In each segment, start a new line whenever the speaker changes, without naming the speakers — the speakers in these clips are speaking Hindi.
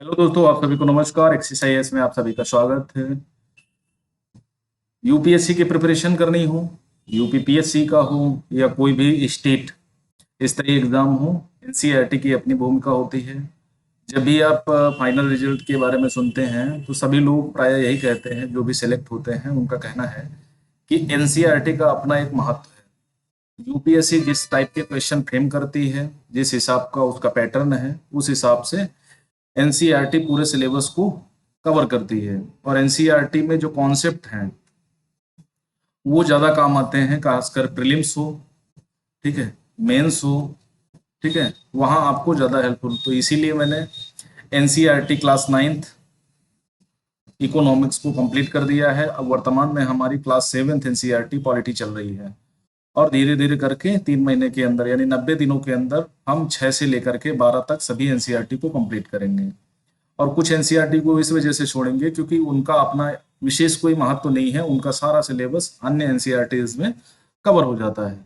हेलो दोस्तों, आप सभी को नमस्कार। एक्सरसाइज में आप सभी का स्वागत है। यूपीएससी की प्रिपरेशन करनी हो, यूपीपीएससी का हो या कोई भी स्टेट स्तरीय एग्जाम हो, एनसीईआरटी की अपनी भूमिका होती है। जब भी आप फाइनल रिजल्ट के बारे में सुनते हैं तो सभी लोग प्राय यही कहते हैं, जो भी सिलेक्ट होते हैं उनका कहना है कि एनसीईआरटी का अपना एक महत्व है। यूपीएससी जिस टाइप के क्वेश्चन फ्रेम करती है, जिस हिसाब का उसका पैटर्न है, उस हिसाब से एनसीईआरटी पूरे सिलेबस को कवर करती है। और एनसीईआरटी में जो कॉन्सेप्ट हैं वो ज़्यादा काम आते हैं, खासकर प्रीलिम्स हो, ठीक है, मेंस हो, ठीक है, वहाँ आपको ज़्यादा हेल्पफुल। तो इसीलिए मैंने एनसीईआरटी क्लास 9th इकोनॉमिक्स को कंप्लीट कर दिया है। अब वर्तमान में हमारी क्लास 7th एनसीईआरटी पॉलिटी चल रही है और धीरे धीरे करके 3 महीने के अंदर यानी 90 दिनों के अंदर हम 6 से लेकर के 12 तक सभी एनसीईआरटी को कंप्लीट करेंगे। और कुछ एनसीईआरटी को इस वजह से छोड़ेंगे क्योंकि उनका अपना विशेष कोई महत्व तो नहीं है, उनका सारा सिलेबस अन्य एनसीईआरटीज में कवर हो जाता है।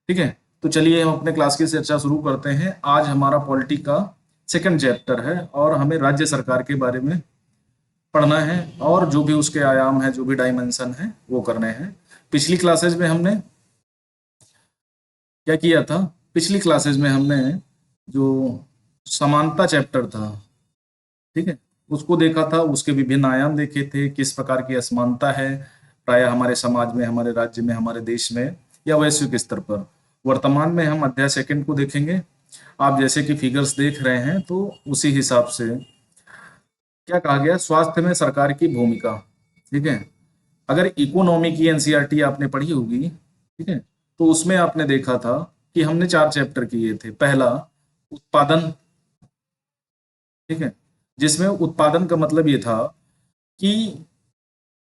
ठीक है, तो चलिए हम अपने क्लास की चर्चा शुरू करते हैं। आज हमारा पॉलिटी का सेकंड चैप्टर है और हमें राज्य सरकार के बारे में पढ़ना है और जो भी उसके आयाम है, जो भी डायमेंशन है वो करने हैं। पिछली क्लासेज में हमने क्या किया था? पिछली क्लासेज में हमने जो समानता चैप्टर था, ठीक है, उसको देखा था, उसके विभिन्न आयाम देखे थे, किस प्रकार की असमानता है प्राय हमारे समाज में, हमारे राज्य में, हमारे देश में या वैश्विक स्तर पर। वर्तमान में हम अध्याय सेकंड को देखेंगे। आप जैसे कि फिगर्स देख रहे हैं तो उसी हिसाब से क्या कहा गया, स्वास्थ्य में सरकार की भूमिका। ठीक है, अगर इकोनॉमी की एनसीईआरटी आपने पढ़ी होगी, ठीक है, तो उसमें आपने देखा था कि हमने 4 चैप्टर किए थे। पहला उत्पादन, ठीक है, जिसमें उत्पादन का मतलब ये था कि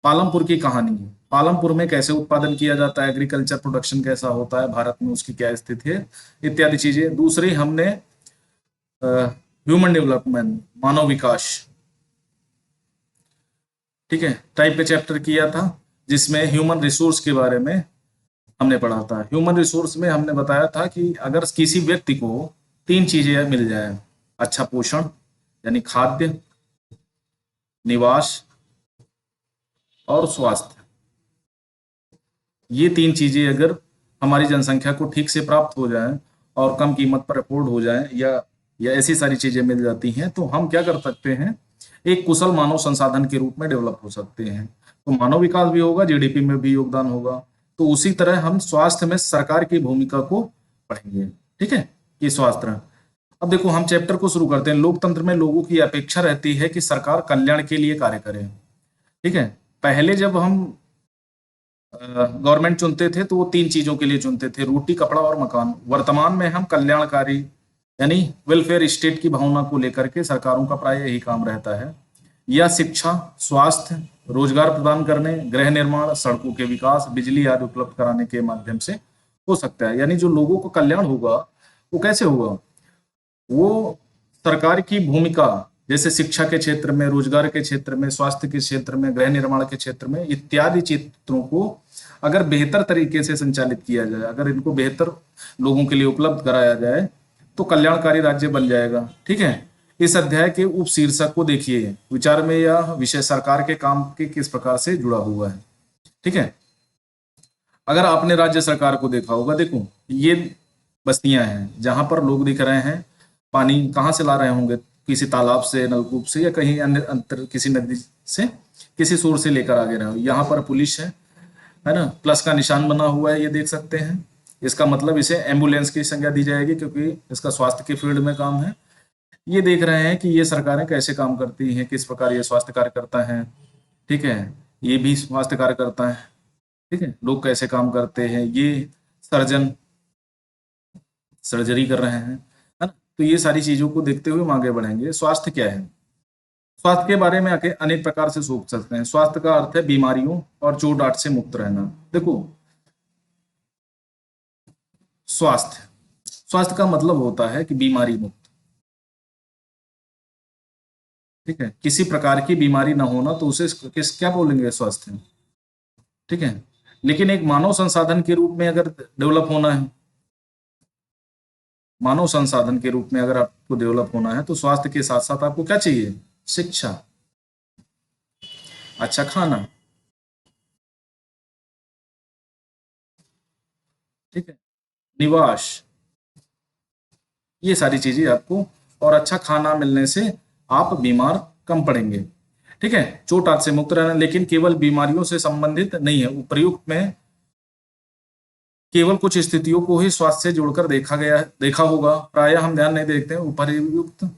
पालमपुर की कहानी, पालमपुर में कैसे उत्पादन किया जाता है, एग्रीकल्चर प्रोडक्शन कैसा होता है भारत में, उसकी क्या स्थिति है, इत्यादि चीजें। दूसरी हमने ह्यूमन डेवलपमेंट, मानव विकास, ठीक है, टाइप का चैप्टर किया था, जिसमें ह्यूमन रिसोर्स के बारे में हमने पढ़ा था। ह्यूमन रिसोर्स में हमने बताया था कि अगर किसी व्यक्ति को 3 चीजें मिल जाए, अच्छा पोषण यानी खाद्य, निवास और स्वास्थ्य, ये 3 चीजें अगर हमारी जनसंख्या को ठीक से प्राप्त हो जाए और कम कीमत पर अफोर्ड हो जाए या ऐसी सारी चीजें मिल जाती हैं, तो हम क्या कर सकते हैं, एक कुशल मानव संसाधन के रूप में डेवलप हो सकते हैं। तो मानव विकास भी होगा, जीडीपी में भी योगदान होगा। तो उसी तरह हम स्वास्थ्य में सरकार की भूमिका को पढ़ेंगे। ठीक है, ये स्वास्थ्य। अब देखो, हम चैप्टर को शुरू करते हैं। लोकतंत्र में लोगों की अपेक्षा रहती है कि सरकार कल्याण के लिए कार्य करे। ठीक है, पहले जब हम गवर्नमेंट चुनते थे तो वो 3 चीजों के लिए चुनते थे, रोटी, कपड़ा और मकान। वर्तमान में हम कल्याणकारी यानी वेलफेयर स्टेट की भावना को लेकर के सरकारों का प्राय यही काम रहता है, या शिक्षा, स्वास्थ्य, रोजगार प्रदान करने, गृह निर्माण, सड़कों के विकास, बिजली आदि उपलब्ध कराने के माध्यम से हो सकता है। यानी जो लोगों को कल्याण होगा वो कैसे होगा, वो सरकार की भूमिका, जैसे शिक्षा के क्षेत्र में, रोजगार के क्षेत्र में, स्वास्थ्य के क्षेत्र में, गृह निर्माण के क्षेत्र में, इत्यादि क्षेत्रों को अगर बेहतर तरीके से संचालित किया जाए, अगर इनको बेहतर लोगों के लिए उपलब्ध कराया जाए तो कल्याणकारी राज्य बन जाएगा। ठीक है, इस अध्याय के उप शीर्षक को देखिए, विचार में यह विषय सरकार के काम के किस प्रकार से जुड़ा हुआ है। ठीक है, अगर आपने राज्य सरकार को देखा होगा, देखो ये बस्तियां हैं जहां पर लोग दिख रहे हैं, पानी कहाँ से ला रहे होंगे, किसी तालाब से, नलकूप से, या कहीं अन्य अंतर किसी नदी से, किसी सोर्स से लेकर आ गए रहे हो। यहाँ पर पुलिस है ना, प्लस का निशान बना हुआ है, ये देख सकते हैं। इसका मतलब इसे एम्बुलेंस की संज्ञा दी जाएगी क्योंकि इसका स्वास्थ्य के फील्ड में काम है। ये देख रहे हैं कि ये सरकारें कैसे काम करती हैं, किस प्रकार ये स्वास्थ्य कार्य करता है। ठीक है, ये भी स्वास्थ्य कार्य करता है। ठीक है, लोग कैसे काम करते हैं, ये सर्जन सर्जरी कर रहे हैं, है ना। तो ये सारी चीजों को देखते हुए हम आगे बढ़ेंगे। स्वास्थ्य क्या है? स्वास्थ्य के बारे में आके अनेक प्रकार से सोच सकते हैं। स्वास्थ्य का अर्थ है बीमारियों और चोट आट से मुक्त रहना। देखो, स्वास्थ्य स्वास्थ्य का मतलब होता है कि बीमारी मुक्त। ठीक है, किसी प्रकार की बीमारी ना होना, तो उसे किस क्या बोलेंगे, स्वास्थ्य। ठीक है, लेकिन एक मानव संसाधन के रूप में अगर डेवलप होना है, मानव संसाधन के रूप में अगर आपको डेवलप होना है, तो स्वास्थ्य के साथ साथ आपको क्या चाहिए, शिक्षा, अच्छा खाना, ठीक है, निवास, ये सारी चीजें आपको, और अच्छा खाना मिलने से आप बीमार कम पड़ेंगे। ठीक है, चोट आदि से मुक्त रहना, लेकिन केवल बीमारियों से संबंधित नहीं है। उपर्युक्त में केवल कुछ स्थितियों को ही स्वास्थ्य से जोड़कर देखा होगा, प्रायः हम ध्यान नहीं देते हैं। उपर्युक्त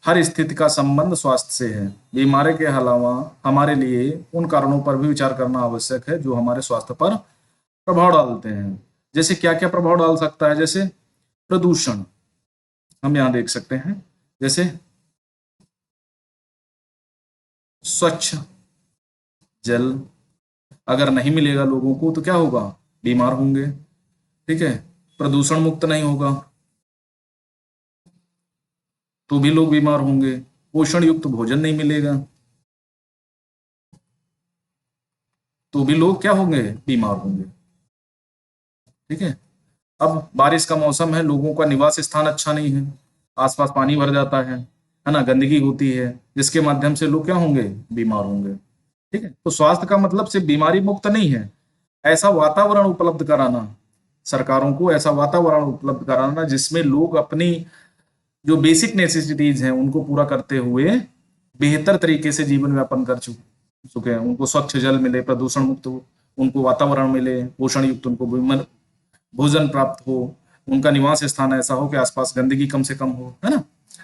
हर स्थिति का संबंध स्वास्थ्य से है। बीमारी के अलावा हमारे लिए उन कारणों पर भी विचार करना आवश्यक है जो हमारे स्वास्थ्य पर प्रभाव डालते हैं। जैसे क्या क्या प्रभाव डाल सकता है, जैसे प्रदूषण, हम यहाँ देख सकते हैं, जैसे स्वच्छ जल अगर नहीं मिलेगा लोगों को तो क्या होगा, बीमार होंगे। ठीक है, प्रदूषण मुक्त नहीं होगा तो भी लोग बीमार होंगे। पोषण युक्त भोजन नहीं मिलेगा तो भी लोग क्या होंगे, बीमार होंगे। ठीक है, अब बारिश का मौसम है, लोगों का निवास स्थान अच्छा नहीं है, आसपास पानी भर जाता है ना, गंदगी होती है, जिसके माध्यम से लोग क्या होंगे, बीमार होंगे। ठीक है, तो स्वास्थ्य का मतलब सिर्फ बीमारी मुक्त नहीं है, ऐसा वातावरण उपलब्ध कराना, सरकारों को ऐसा वातावरण उपलब्ध कराना जिसमें लोग अपनी जो बेसिक नेसेसिटीज हैं उनको पूरा करते हुए बेहतर तरीके से जीवन यापन कर चुके हैं। उनको स्वच्छ जल मिले, प्रदूषण मुक्त उनको वातावरण मिले, पोषण युक्त उनको भोजन प्राप्त हो, उनका निवास स्थान ऐसा हो कि आसपास गंदगी कम से कम हो, है ना।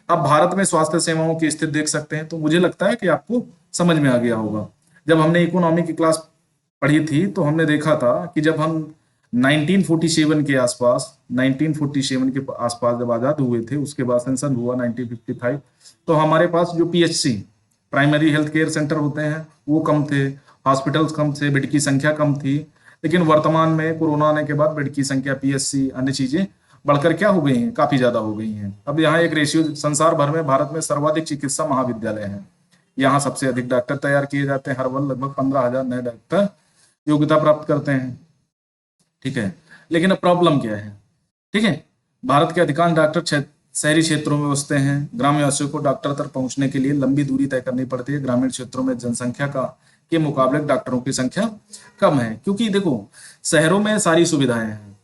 अब भारत में स्वास्थ्य सेवाओं की स्थिति देख सकते हैं, तो मुझे लगता है कि आपको समझ में आ गया होगा। जब हमने इकोनॉमी की क्लास पढ़ी थी तो हमने देखा था कि जब हम 1947 के आसपास 1947 के आसपास जब आजाद हुए थे, उसके बाद सेंसन हुआ 1955, तो हमारे पास जो PHC primary health care centre होते हैं वो कम थे, हॉस्पिटल्स कम थे, बेड की संख्या कम थी। लेकिन वर्तमान में कोरोना आने के बाद बेड की संख्या, पीएचसी, अन्य चीजें बढ़कर क्या हो गई हैं, काफी ज्यादा हो गई हैं। अब यहाँ एक रेशियो, संसार भर में भारत में सर्वाधिक चिकित्सा महाविद्यालय हैं, यहाँ सबसे अधिक डॉक्टर तैयार किए जाते हैं, हर वर्ष लगभग 15,000 नए डॉक्टर योग्यता प्राप्त करते हैं। ठीक है, लेकिन अब प्रॉब्लम क्या है। ठीक है, भारत के अधिकांश डॉक्टर शहरी क्षेत्रों में बसते हैं। ग्रामवासियों को डॉक्टर तक पहुंचने के लिए लंबी दूरी तय करनी पड़ती है। ग्रामीण क्षेत्रों में जनसंख्या का के मुकाबले डॉक्टरों की संख्या कम है, क्योंकि देखो शहरों में सारी सुविधाएं हैं।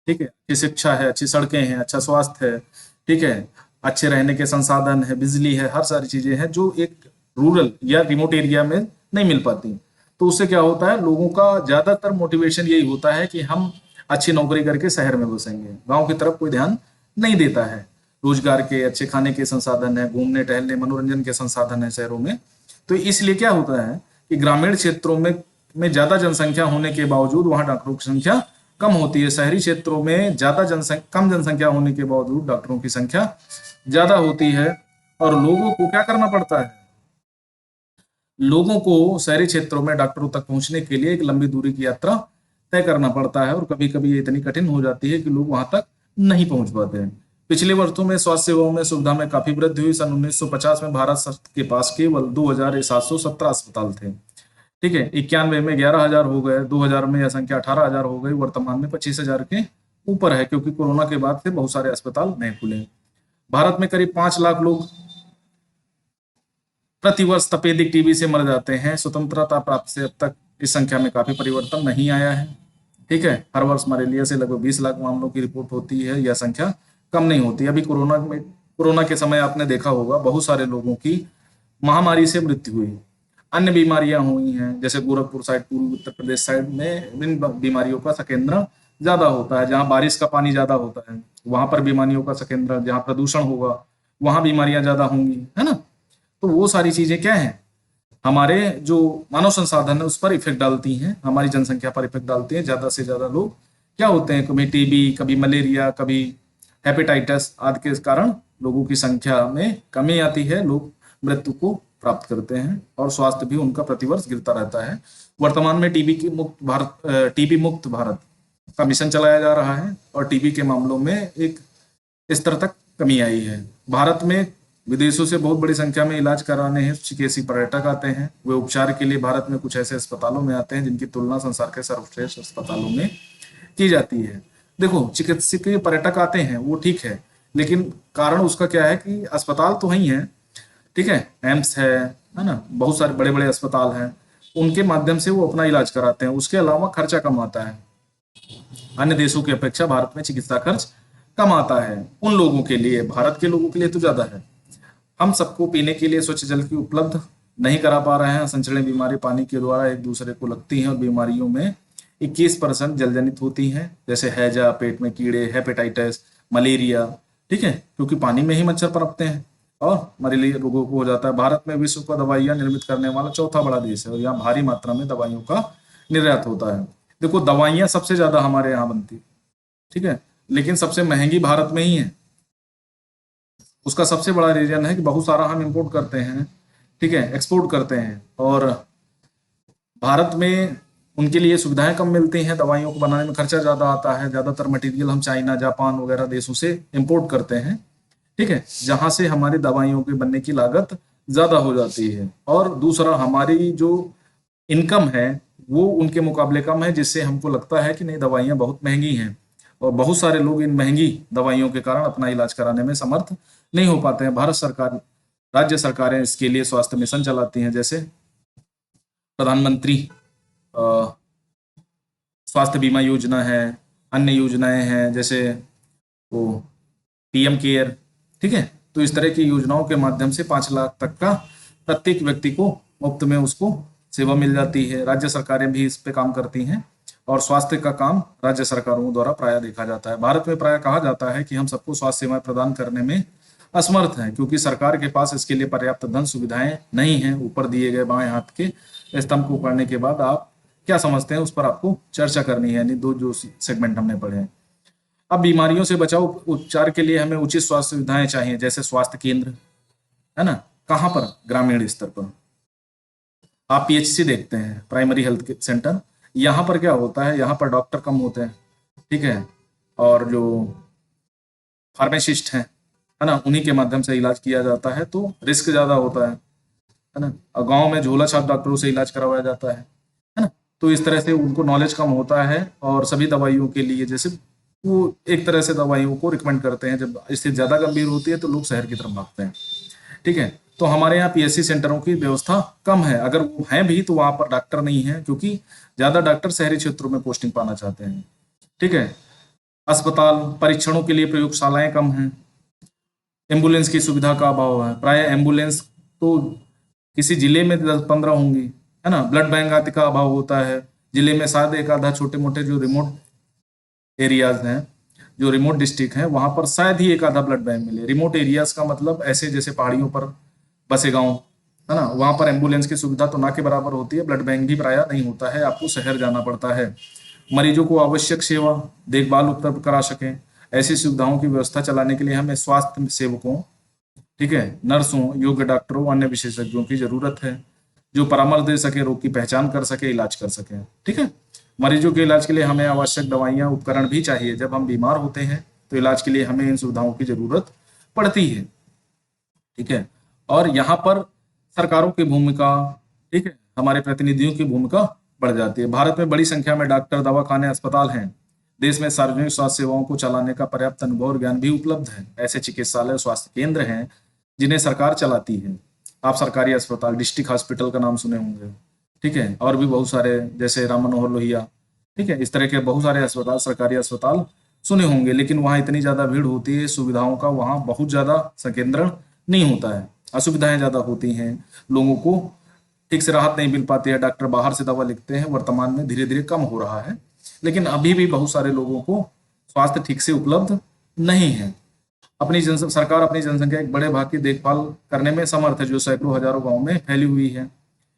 ठीक है, अच्छी शिक्षा है, अच्छी सड़कें हैं, अच्छा स्वास्थ्य है, ठीक है, अच्छे रहने के संसाधन है, बिजली है, हर सारी चीजें हैं जो एक रूरल या रिमोट एरिया में नहीं मिल पाती। तो उससे क्या होता है, लोगों का ज्यादातर मोटिवेशन यही होता है कि हम अच्छी नौकरी करके शहर में बसेंगे, गांव की तरफ कोई ध्यान नहीं देता है। रोजगार के, अच्छे खाने के संसाधन है, घूमने टहलने मनोरंजन के संसाधन है शहरों में। तो इसलिए क्या होता है कि ग्रामीण क्षेत्रों में ज्यादा जनसंख्या होने के बावजूद वहां डॉक्टरों की संख्या कम होती है। शहरी क्षेत्रों में कम जनसंख्या होने के बावजूद डॉक्टरों की संख्या ज्यादा होती है, और लोगों को क्या करना पड़ता है, लोगों को शहरी क्षेत्रों में डॉक्टरों तक पहुंचने के लिए एक लंबी दूरी की यात्रा तय करना पड़ता है, और कभी कभी ये इतनी कठिन हो जाती है कि लोग वहां तक नहीं पहुंच पाते हैं। पिछले वर्षों में स्वास्थ्य सेवाओं में सुविधा में काफी वृद्धि हुई। सन 1950 में भारत के पास केवल 2,717 अस्पताल थे। ठीक है, 91 में 11,000 हो गए, 2000 में यह संख्या 18,000 हो गई, वर्तमान में 25,000 के ऊपर है, क्योंकि कोरोना के बाद से बहुत सारे अस्पताल नहीं खुले। भारत में करीब 5 लाख लोग प्रतिवर्ष तपेदिक टीबी से मर जाते हैं। स्वतंत्रता प्राप्त से अब तक इस संख्या में काफी परिवर्तन नहीं आया है। ठीक है, हर वर्ष मलेरिया से लगभग 20 लाख मामलों की रिपोर्ट होती है, यह संख्या कम नहीं होती। अभी कोरोना के समय आपने देखा होगा बहुत सारे लोगों की महामारी से मृत्यु हुई, अन्य बीमारियां हुई हैं, जैसे गोरखपुर साइड, पूर्वी उत्तर प्रदेश साइड में इन बीमारियों का संकेंद्रण ज्यादा होता है। जहां बारिश का पानी ज्यादा होता है वहां पर बीमारियों का संकेंद्रण, जहां प्रदूषण होगा वहां बीमारियां ज्यादा होंगी, है ना। तो वो सारी चीजें क्या है, हमारे जो मानव संसाधन है उस पर इफेक्ट डालती हैं, हमारी जनसंख्या पर इफेक्ट डालती हैं। ज्यादा से ज्यादा लोग क्या होते हैं, कभी टीबी, कभी मलेरिया, कभी हेपेटाइटिस आदि के कारण लोगों की संख्या में कमी आती है, लोग मृत्यु को प्राप्त करते हैं, और स्वास्थ्य भी उनका प्रतिवर्ष गिरता रहता है। वर्तमान में टीबी मुक्त भारत का मिशन चलाया जा रहा है, और टीबी के मामलों में एक स्तर तक कमी आई है। भारत में विदेशों से बहुत बड़ी संख्या में इलाज कराने हैं चिकित्सीय पर्यटक आते हैं। वे उपचार के लिए भारत में कुछ ऐसे अस्पतालों में आते हैं जिनकी तुलना संसार के सर्वश्रेष्ठ अस्पतालों में की जाती है। देखो, चिकित्सकीय पर्यटक आते हैं वो ठीक है, लेकिन कारण उसका क्या है कि अस्पताल तो ही है, ठीक है, एम्स है ना, बहुत सारे बड़े बड़े अस्पताल हैं, उनके माध्यम से वो अपना इलाज कराते हैं। उसके अलावा खर्चा कम आता है, अन्य देशों की अपेक्षा भारत में चिकित्सा खर्च कम आता है उन लोगों के लिए, भारत के लोगों के लिए तो ज्यादा है। हम सबको पीने के लिए स्वच्छ जल की उपलब्ध नहीं करा पा रहे हैं। संचरणीय बीमारी पानी के द्वारा एक दूसरे को लगती हैं और बीमारियों में 21% जलजनित होती हैं, जैसे हैजा, पेट में कीड़े, हेपेटाइटिस, मलेरिया, ठीक है, क्योंकि पानी में ही मच्छर पनपते हैं और मलेरिया रोगों को हो जाता है। भारत में विश्व का दवाइयां निर्मित करने वाला चौथा बड़ा देश है और यहाँ भारी मात्रा में दवाइयों का निर्यात होता है। देखो, दवाइयां सबसे ज्यादा हमारे यहाँ बनती, ठीक है, लेकिन सबसे महंगी भारत में ही है। उसका सबसे बड़ा रीजन है कि बहुत सारा हम इंपोर्ट करते हैं, ठीक है, एक्सपोर्ट करते हैं, और भारत में उनके लिए सुविधाएं कम मिलती हैं, दवाइयों को बनाने में खर्चा ज़्यादा आता है। ज़्यादातर मटेरियल हम चाइना, जापान वगैरह देशों से इंपोर्ट करते हैं, ठीक है, जहां से हमारी दवाइयों के बनने की लागत ज़्यादा हो जाती है। और दूसरा, हमारी जो इनकम है वो उनके मुकाबले कम है, जिससे हमको लगता है कि नहीं, दवाइयाँ बहुत महंगी हैं, और बहुत सारे लोग इन महंगी दवाइयों के कारण अपना इलाज कराने में समर्थ नहीं हो पाते हैं। भारत सरकार, राज्य सरकारें इसके लिए स्वास्थ्य मिशन चलाती हैं, जैसे प्रधानमंत्री स्वास्थ्य बीमा योजना है, अन्य योजनाएं हैं जैसे वो पीएम केयर, ठीक है। तो इस तरह की योजनाओं के माध्यम से 5 लाख तक का प्रत्येक व्यक्ति को मुफ्त में उसको सेवा मिल जाती है। राज्य सरकारें भी इस पे काम करती हैं और स्वास्थ्य का काम राज्य सरकारों द्वारा प्राय देखा जाता है। भारत में प्राय कहा जाता है कि हम सबको स्वास्थ्य सेवाएं प्रदान करने में असमर्थ हैं, क्योंकि सरकार के पास इसके लिए पर्याप्त धन सुविधाएं नहीं हैं। ऊपर दिए गए बाएं हाथ के स्तंभ को पढ़ने के बाद आप क्या समझते हैं उस पर आपको चर्चा करनी है, यानी दो जो सेगमेंट हमने पढ़े हैं। अब बीमारियों से बचाव उपचार के लिए हमें उचित स्वास्थ्य सुविधाएं चाहिए, जैसे स्वास्थ्य केंद्र, है ना, कहाँ पर, ग्रामीण स्तर पर। आप पीएचसी देखते हैं, प्राइमरी हेल्थ सेंटर, यहाँ पर क्या होता है, यहाँ पर डॉक्टर कम होते हैं, ठीक है, और जो फार्मासिस्ट हैं, है ना, उन्हीं के माध्यम से इलाज किया जाता है, तो रिस्क ज्यादा होता है ना। और गांव में झोला छाप डॉक्टरों से इलाज करवाया जाता है ना। तो इस तरह से उनको नॉलेज कम होता है और सभी दवाइयों के लिए, जैसे वो एक तरह से दवाइयों को रिकमेंड करते हैं, जब स्थिति ज्यादा गंभीर होती है तो लोग शहर की तरफ भागते हैं, ठीक है। तो हमारे यहाँ पीएचसी सेंटरों की व्यवस्था कम है, अगर वो हैं भी तो वहां पर डॉक्टर नहीं है, क्योंकि ज्यादा डॉक्टर शहरी क्षेत्रों में पोस्टिंग पाना चाहते हैं, ठीक है। अस्पताल, परीक्षणों के लिए प्रयोगशालाएं कम हैं, एम्बुलेंस की सुविधा का अभाव है, प्राय एम्बुलेंस तो किसी जिले में 10-15 होंगी, है ना। ब्लड बैंक आदि का अभाव होता है, जिले में शायद एक आधा छोटे मोटे जो रिमोट एरियाज हैं, जो रिमोट डिस्ट्रिक्ट हैं, वहां पर शायद ही एक आधा ब्लड बैंक मिले। रिमोट एरियाज का मतलब ऐसे जैसे पहाड़ियों पर बसे गांव, है ना, वहां पर एम्बुलेंस की सुविधा तो ना के बराबर होती है, ब्लड बैंक भी प्राय नहीं होता है, आपको शहर जाना पड़ता है। मरीजों को आवश्यक सेवा देखभाल उपलब्ध करा सकें, ऐसी सुविधाओं की व्यवस्था चलाने के लिए हमें स्वास्थ्य सेवकों, ठीक है, नर्सों, योग्य डॉक्टरों, अन्य विशेषज्ञों की जरूरत है, जो परामर्श दे सके, रोग की पहचान कर सके, इलाज कर सके, ठीक है। मरीजों के इलाज के लिए हमें आवश्यक दवाइयां, उपकरण भी चाहिए। जब हम बीमार होते हैं तो इलाज के लिए हमें इन सुविधाओं की जरूरत पड़ती है, ठीक है। और यहाँ पर सरकारों की भूमिका, ठीक है, हमारे प्रतिनिधियों की भूमिका बढ़ जाती है। भारत में बड़ी संख्या में डॉक्टर, दवाखाने, अस्पताल हैं। देश में सार्वजनिक स्वास्थ्य सेवाओं को चलाने का पर्याप्त अनुभव और ज्ञान भी उपलब्ध है। ऐसे चिकित्सालय और स्वास्थ्य केंद्र हैं जिन्हें सरकार चलाती है। आप सरकारी अस्पताल, डिस्ट्रिक्ट हॉस्पिटल का नाम सुने होंगे, ठीक है, और भी बहुत सारे, जैसे राम मनोहर लोहिया, ठीक है, इस तरह के बहुत सारे अस्पताल, सरकारी अस्पताल सुने होंगे। लेकिन वहाँ इतनी ज्यादा भीड़ होती है, सुविधाओं का वहाँ बहुत ज्यादा संकेंद्रण नहीं होता है, असुविधाएं ज्यादा होती हैं, लोगों को ठीक से राहत नहीं मिल पाती है, डॉक्टर बाहर से दवा लिखते हैं। वर्तमान में धीरे धीरे कम हो रहा है, लेकिन अभी भी बहुत सारे लोगों को स्वास्थ्य ठीक से उपलब्ध नहीं है। सरकार अपनी जनसंख्या एक बड़े भाग की देखभाल करने में समर्थ है, जो सैकड़ों हजारों गांव में फैली हुई है।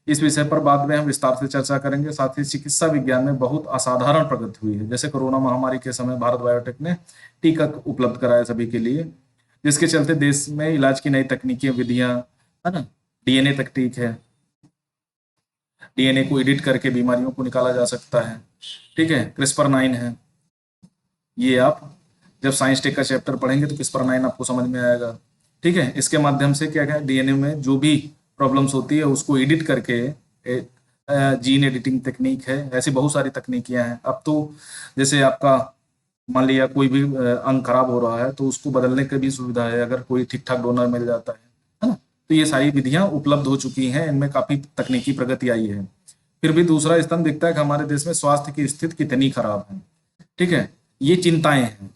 इस विषय पर बाद में हम विस्तार से चर्चा करेंगे। साथ ही चिकित्सा विज्ञान में बहुत असाधारण प्रगति हुई है, जैसे कोरोना महामारी के समय भारत बायोटेक ने टीका उपलब्ध कराया सभी के लिए, जिसके चलते देश में इलाज की नई तकनीकी विधियां, है ना, डीएनए तकनीक है, डीएनए को एडिट करके बीमारियों को निकाला जा सकता है, ठीक है। CRISPR-9 है, ये आप जब साइंस टेक का चैप्टर पढ़ेंगे तो CRISPR-9 आपको समझ में आएगा, ठीक है। इसके माध्यम से क्या है, डीएनए में जो भी प्रॉब्लम्स होती है उसको एडिट करके, जीन एडिटिंग तकनीक है, ऐसी बहुत सारी तकनीकियां हैं। अब तो जैसे आपका मान लिया कोई भी अंग खराब हो रहा है तो उसको बदलने की भी सुविधा है, अगर कोई ठीक ठाक डोनर मिल जाता है ना। तो तो ये सारी विधियां उपलब्ध हो चुकी हैं, इनमें काफी तकनीकी प्रगति आई है। फिर भी दूसरा स्तंभ दिखता है कि हमारे देश में स्वास्थ्य की स्थिति कितनी खराब है। ठीक है, ये चिंताएं हैं।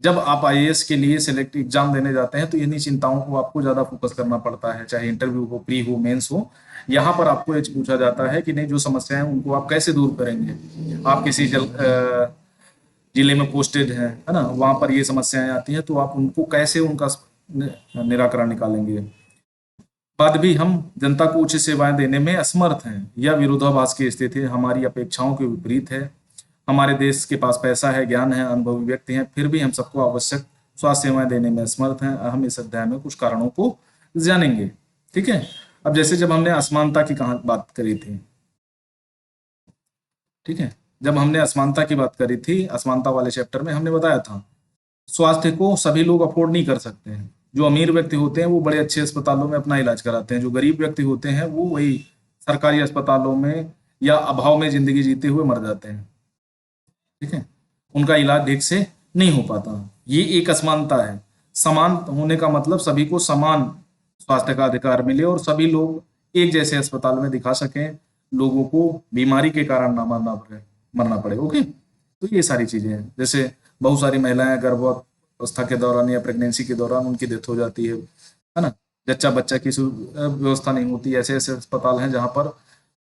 जब आप आईएएस के लिए सिलेक्ट एग्जाम देने जाते हैं तो इन्हीं चिंताओं को आपको ज्यादा फोकस करना पड़ता है, चाहे इंटरव्यू हो, प्री हो, मेंस हो। यहाँ पर आपको ये पूछा जाता है कि नहीं, जो समस्याएं हैं उनको आप कैसे दूर करेंगे। आप किसी जिले में पोस्टेड हैं, है ना, वहां पर ये समस्याएं आती हैं, तो आप उनको कैसे उनका निराकरण निकालेंगे। बाद भी हम जनता को उचित सेवाएं देने में असमर्थ हैं। यह विरोधाभास की स्थिति हमारी अपेक्षाओं के विपरीत है। हमारे देश के पास पैसा है, ज्ञान है, अनुभवी व्यक्ति हैं, फिर भी हम सबको आवश्यक स्वास्थ्य सेवाएं देने में असमर्थ हैं। हम इस अध्याय में कुछ कारणों को जानेंगे। ठीक है, अब जैसे जब हमने असमानता की बात करी थी, ठीक है, जब हमने असमानता की बात करी थी, असमानता वाले चैप्टर में हमने बताया था स्वास्थ्य को सभी लोग अफोर्ड नहीं कर सकते हैं। जो अमीर व्यक्ति होते हैं वो बड़े अच्छे अस्पतालों में अपना इलाज कराते हैं, जो गरीब व्यक्ति होते हैं वो वही सरकारी अस्पतालों में या अभाव में जिंदगी जीते हुए मर जाते हैं। ठीक है, उनका इलाज ठीक से नहीं हो पाता। ये एक असमानता है। समान होने का मतलब सभी को समान स्वास्थ्य का अधिकार मिले और सभी लोग एक जैसे अस्पताल में दिखा सकें, लोगों को बीमारी के कारण ना मरना पड़े। ओके, तो ये सारी चीजें हैं। जैसे बहुत सारी महिलाएं गर्भावस्था के दौरान या प्रेगनेंसी के दौरान उनकी डेथ हो जाती है ना, जच्चा बच्चा की व्यवस्था नहीं होती। ऐसे ऐसे अस्पताल हैं जहां पर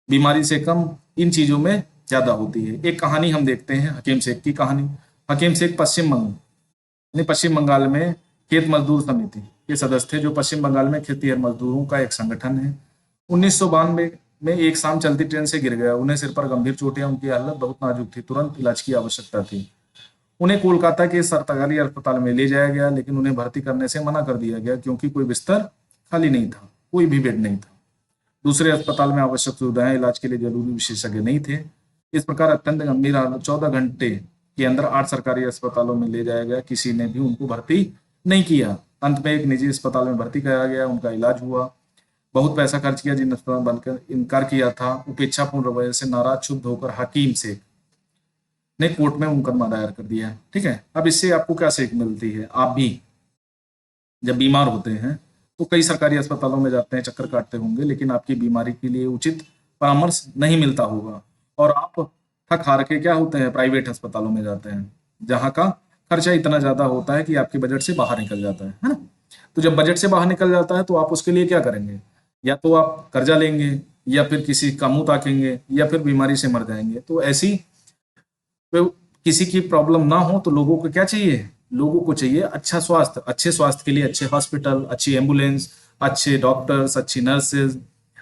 बीमारी से कम इन चीजों में ज्यादा होती है। एक कहानी हम देखते हैं, हकीम शेख की कहानी। हकीम शेख पश्चिम बंगाल में खेत मजदूर समिति के सदस्य थे, जो पश्चिम बंगाल में खेतीहर मजदूरों का एक संगठन है। 1992 में एक शाम चलती ट्रेन से गिर गया। उन्हें सिर पर गंभीर चोटें, उनकी हालत बहुत नाजुक थी, तुरंत इलाज की आवश्यकता थी। उन्हें कोलकाता के सरकारी अस्पताल में ले जाया गया, लेकिन उन्हें भर्ती करने से मना कर दिया गया क्योंकि कोई बिस्तर खाली नहीं था, कोई भी बेड नहीं था। दूसरे अस्पताल में आवश्यक सुविधाएं, इलाज के लिए जरूरी विशेषज्ञ नहीं थे। इस प्रकार अत्यंत गंभीर हालत 14 घंटे के अंदर 8 सरकारी अस्पतालों में ले जाया गया, किसी ने भी उनको भर्ती नहीं किया। अंत में एक निजी अस्पताल में भर्ती कराया गया, उनका इलाज हुआ। बहुत पैसा खर्च किया। जिन अस्पताल बनकर इनकार किया था, उपेक्षापूर्ण रवैये से नाराज, क्षुब्ध होकर हकीम शेख ने कोर्ट में मुकदमा दायर कर दिया। ठीक है, अब इससे आपको क्या सीख मिलती है। आप भी जब बीमार होते हैं तो कई सरकारी अस्पतालों में जाते हैं, चक्कर काटते होंगे, लेकिन आपकी बीमारी के लिए उचित परामर्श नहीं मिलता होगा और आप थक हार के क्या होते हैं, प्राइवेट अस्पतालों में जाते हैं, जहां का खर्चा इतना ज्यादा होता है कि आपके बजट से बाहर निकल जाता है ना। तो जब बजट से बाहर निकल जाता है तो आप उसके लिए क्या करेंगे, या तो आप कर्जा लेंगे, या फिर किसी का मुंह ताकेंगे, या फिर बीमारी से मर जाएंगे। तो ऐसी तो किसी की प्रॉब्लम ना हो तो लोगों को क्या चाहिए, लोगों को चाहिए अच्छा स्वास्थ्य। अच्छे स्वास्थ्य के लिए अच्छे हॉस्पिटल, अच्छी एम्बुलेंस, अच्छे डॉक्टर्स, अच्छी नर्सेज,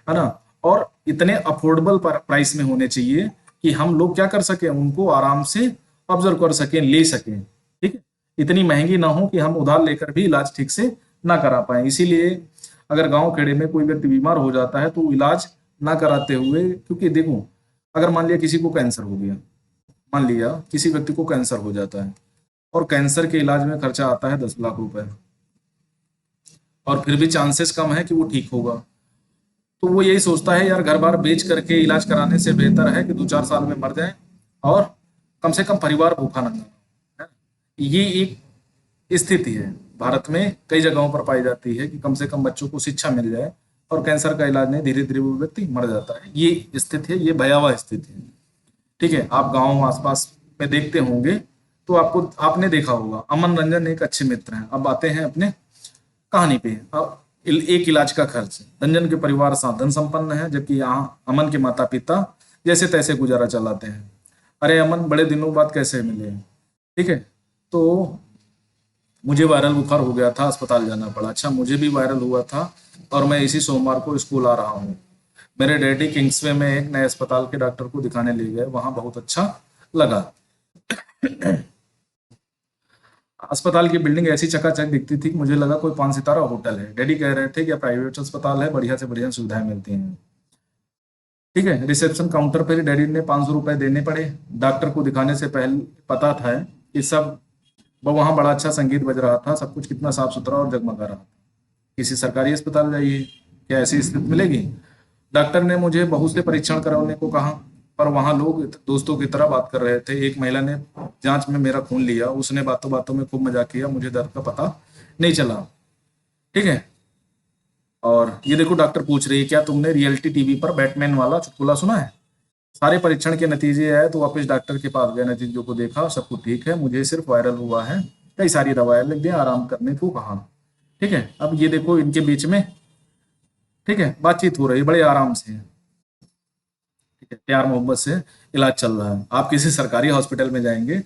है ना, और इतने अफोर्डेबल प्राइस में होने चाहिए कि हम लोग क्या कर सके, उनको आराम से ऑब्जर्व कर सकें, ले सकें। ठीक है, इतनी महंगी ना हो कि हम उधार लेकर भी इलाज ठीक से ना करा पाए। इसीलिए अगर गांव खेड़े में कोई व्यक्ति बीमार हो जाता है तो इलाज ना कराते हुए, क्योंकि देखो, अगर मान लिया किसी को कैंसर हो गया, मान लिया किसी व्यक्ति को कैंसर हो जाता है और कैंसर के इलाज में खर्चा आता है 10 लाख रुपए, और फिर भी चांसेस कम है कि वो ठीक होगा, तो वो यही सोचता है यार घर बार बेच करके इलाज कराने से बेहतर है कि 2-4 साल में मर जाए और कम से कम परिवार भूखा न है। ये एक स्थिति है, भारत में कई जगहों पर पाई जाती है कि कम से कम बच्चों को शिक्षा मिल जाए और कैंसर का इलाज नहीं, धीरे धीरे वो व्यक्ति मर जाता है। ये स्थिति है, ये भयावह स्थिति है। ठीक है, आप गांव आसपास में देखते होंगे तो आपने देखा होगा। अमन रंजन एक अच्छे मित्र हैं। अब आते हैं अपने कहानी पे। अब एक इलाज का खर्च, रंजन के परिवार साधन संपन्न है, जबकि यहाँ अमन के माता पिता जैसे तैसे गुजारा चलाते हैं। अरे अमन, बड़े दिनों बाद कैसे मिले। ठीक है, तो मुझे वायरल बुखार हो गया था, अस्पताल जाना पड़ा। अच्छा, मुझे भी वायरल हुआ था और मैं इसी सोमवार को स्कूल आ रहा हूँ। मेरे डैडी किंग्सवे में एक नए अस्पताल के डॉक्टर को दिखाने ले गए, वहां बहुत अच्छा लगा। अस्पताल की बिल्डिंग ऐसी चकाचक दिखती थी, मुझे लगा कोई 5 सितारा होटल है। डैडी कह रहे थे कि प्राइवेट अस्पताल है, बढ़िया से बढ़िया सुविधाएं मिलती हैं। ठीक है, रिसेप्शन काउंटर पर डैडी ने 500 रुपए देने पड़े। डॉक्टर को दिखाने से पहले पता था कि सब वहां बड़ा अच्छा संगीत बज रहा था, सब कुछ कितना साफ सुथरा और जगमगा रहा था। किसी सरकारी अस्पताल जाइए, क्या ऐसी स्थिति मिलेगी। डॉक्टर ने मुझे बहुत से परीक्षण कराने को कहा, पर वहां लोग दोस्तों की तरह बात कर रहे थे। एक महिला ने जांच में मेरा खून लिया, उसने बातों बातों में खूब मजाक किया, मुझे दर्द का पता नहीं चला। ठीक है, और ये देखो डॉक्टर पूछ रही है, क्या तुमने रियलिटी टीवी पर बैटमैन वाला चुटकुला सुना है? सारे परीक्षण के नतीजे आए तो वापस डॉक्टर के पास गए, नतीजों को देखा, सब कुछ ठीक है, मुझे सिर्फ वायरल हुआ है, कई सारी दवाएं लिख दी, आराम करने को कहा। ठीक है, अब ये देखो इनके बीच में, ठीक है, बातचीत हो रही है बड़े आराम से, ठीक है, प्यार मोहब्बत से इलाज चल रहा है। आप किसी सरकारी हॉस्पिटल में जाएंगे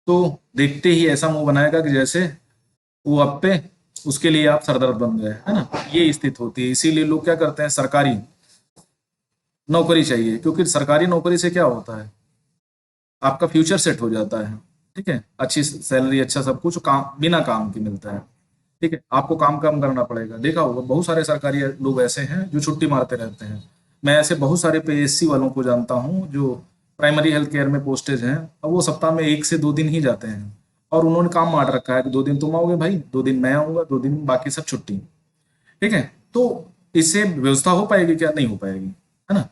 तो देखते ही ऐसा मुंह बनाएगा कि जैसे वो आप पे, उसके लिए आप सरदर्द बन गए, है ना। ये स्थिति होती है, इसीलिए लोग क्या करते हैं, सरकारी नौकरी चाहिए, क्योंकि सरकारी नौकरी से क्या होता है, आपका फ्यूचर सेट हो जाता है। ठीक है, अच्छी सैलरी, अच्छा सब कुछ, काम बिना काम के मिलता है। ठीक है, आपको काम कम करना पड़ेगा। देखा होगा बहुत सारे सरकारी लोग ऐसे हैं जो छुट्टी मारते रहते हैं। मैं ऐसे बहुत सारे पीएससी वालों को जानता हूँ जो प्राइमरी हेल्थ केयर में पोस्टेज हैं, और वो सप्ताह में 1 से 2 दिन ही जाते हैं, और उन्होंने काम बांट रखा है कि 2 दिन तुम आओगे भाई, 2 दिन मैं आऊंगा, 2 दिन बाकी सब छुट्टी। ठीक है, तो इससे व्यवस्था हो पाएगी क्या? नहीं हो पाएगी, है ना।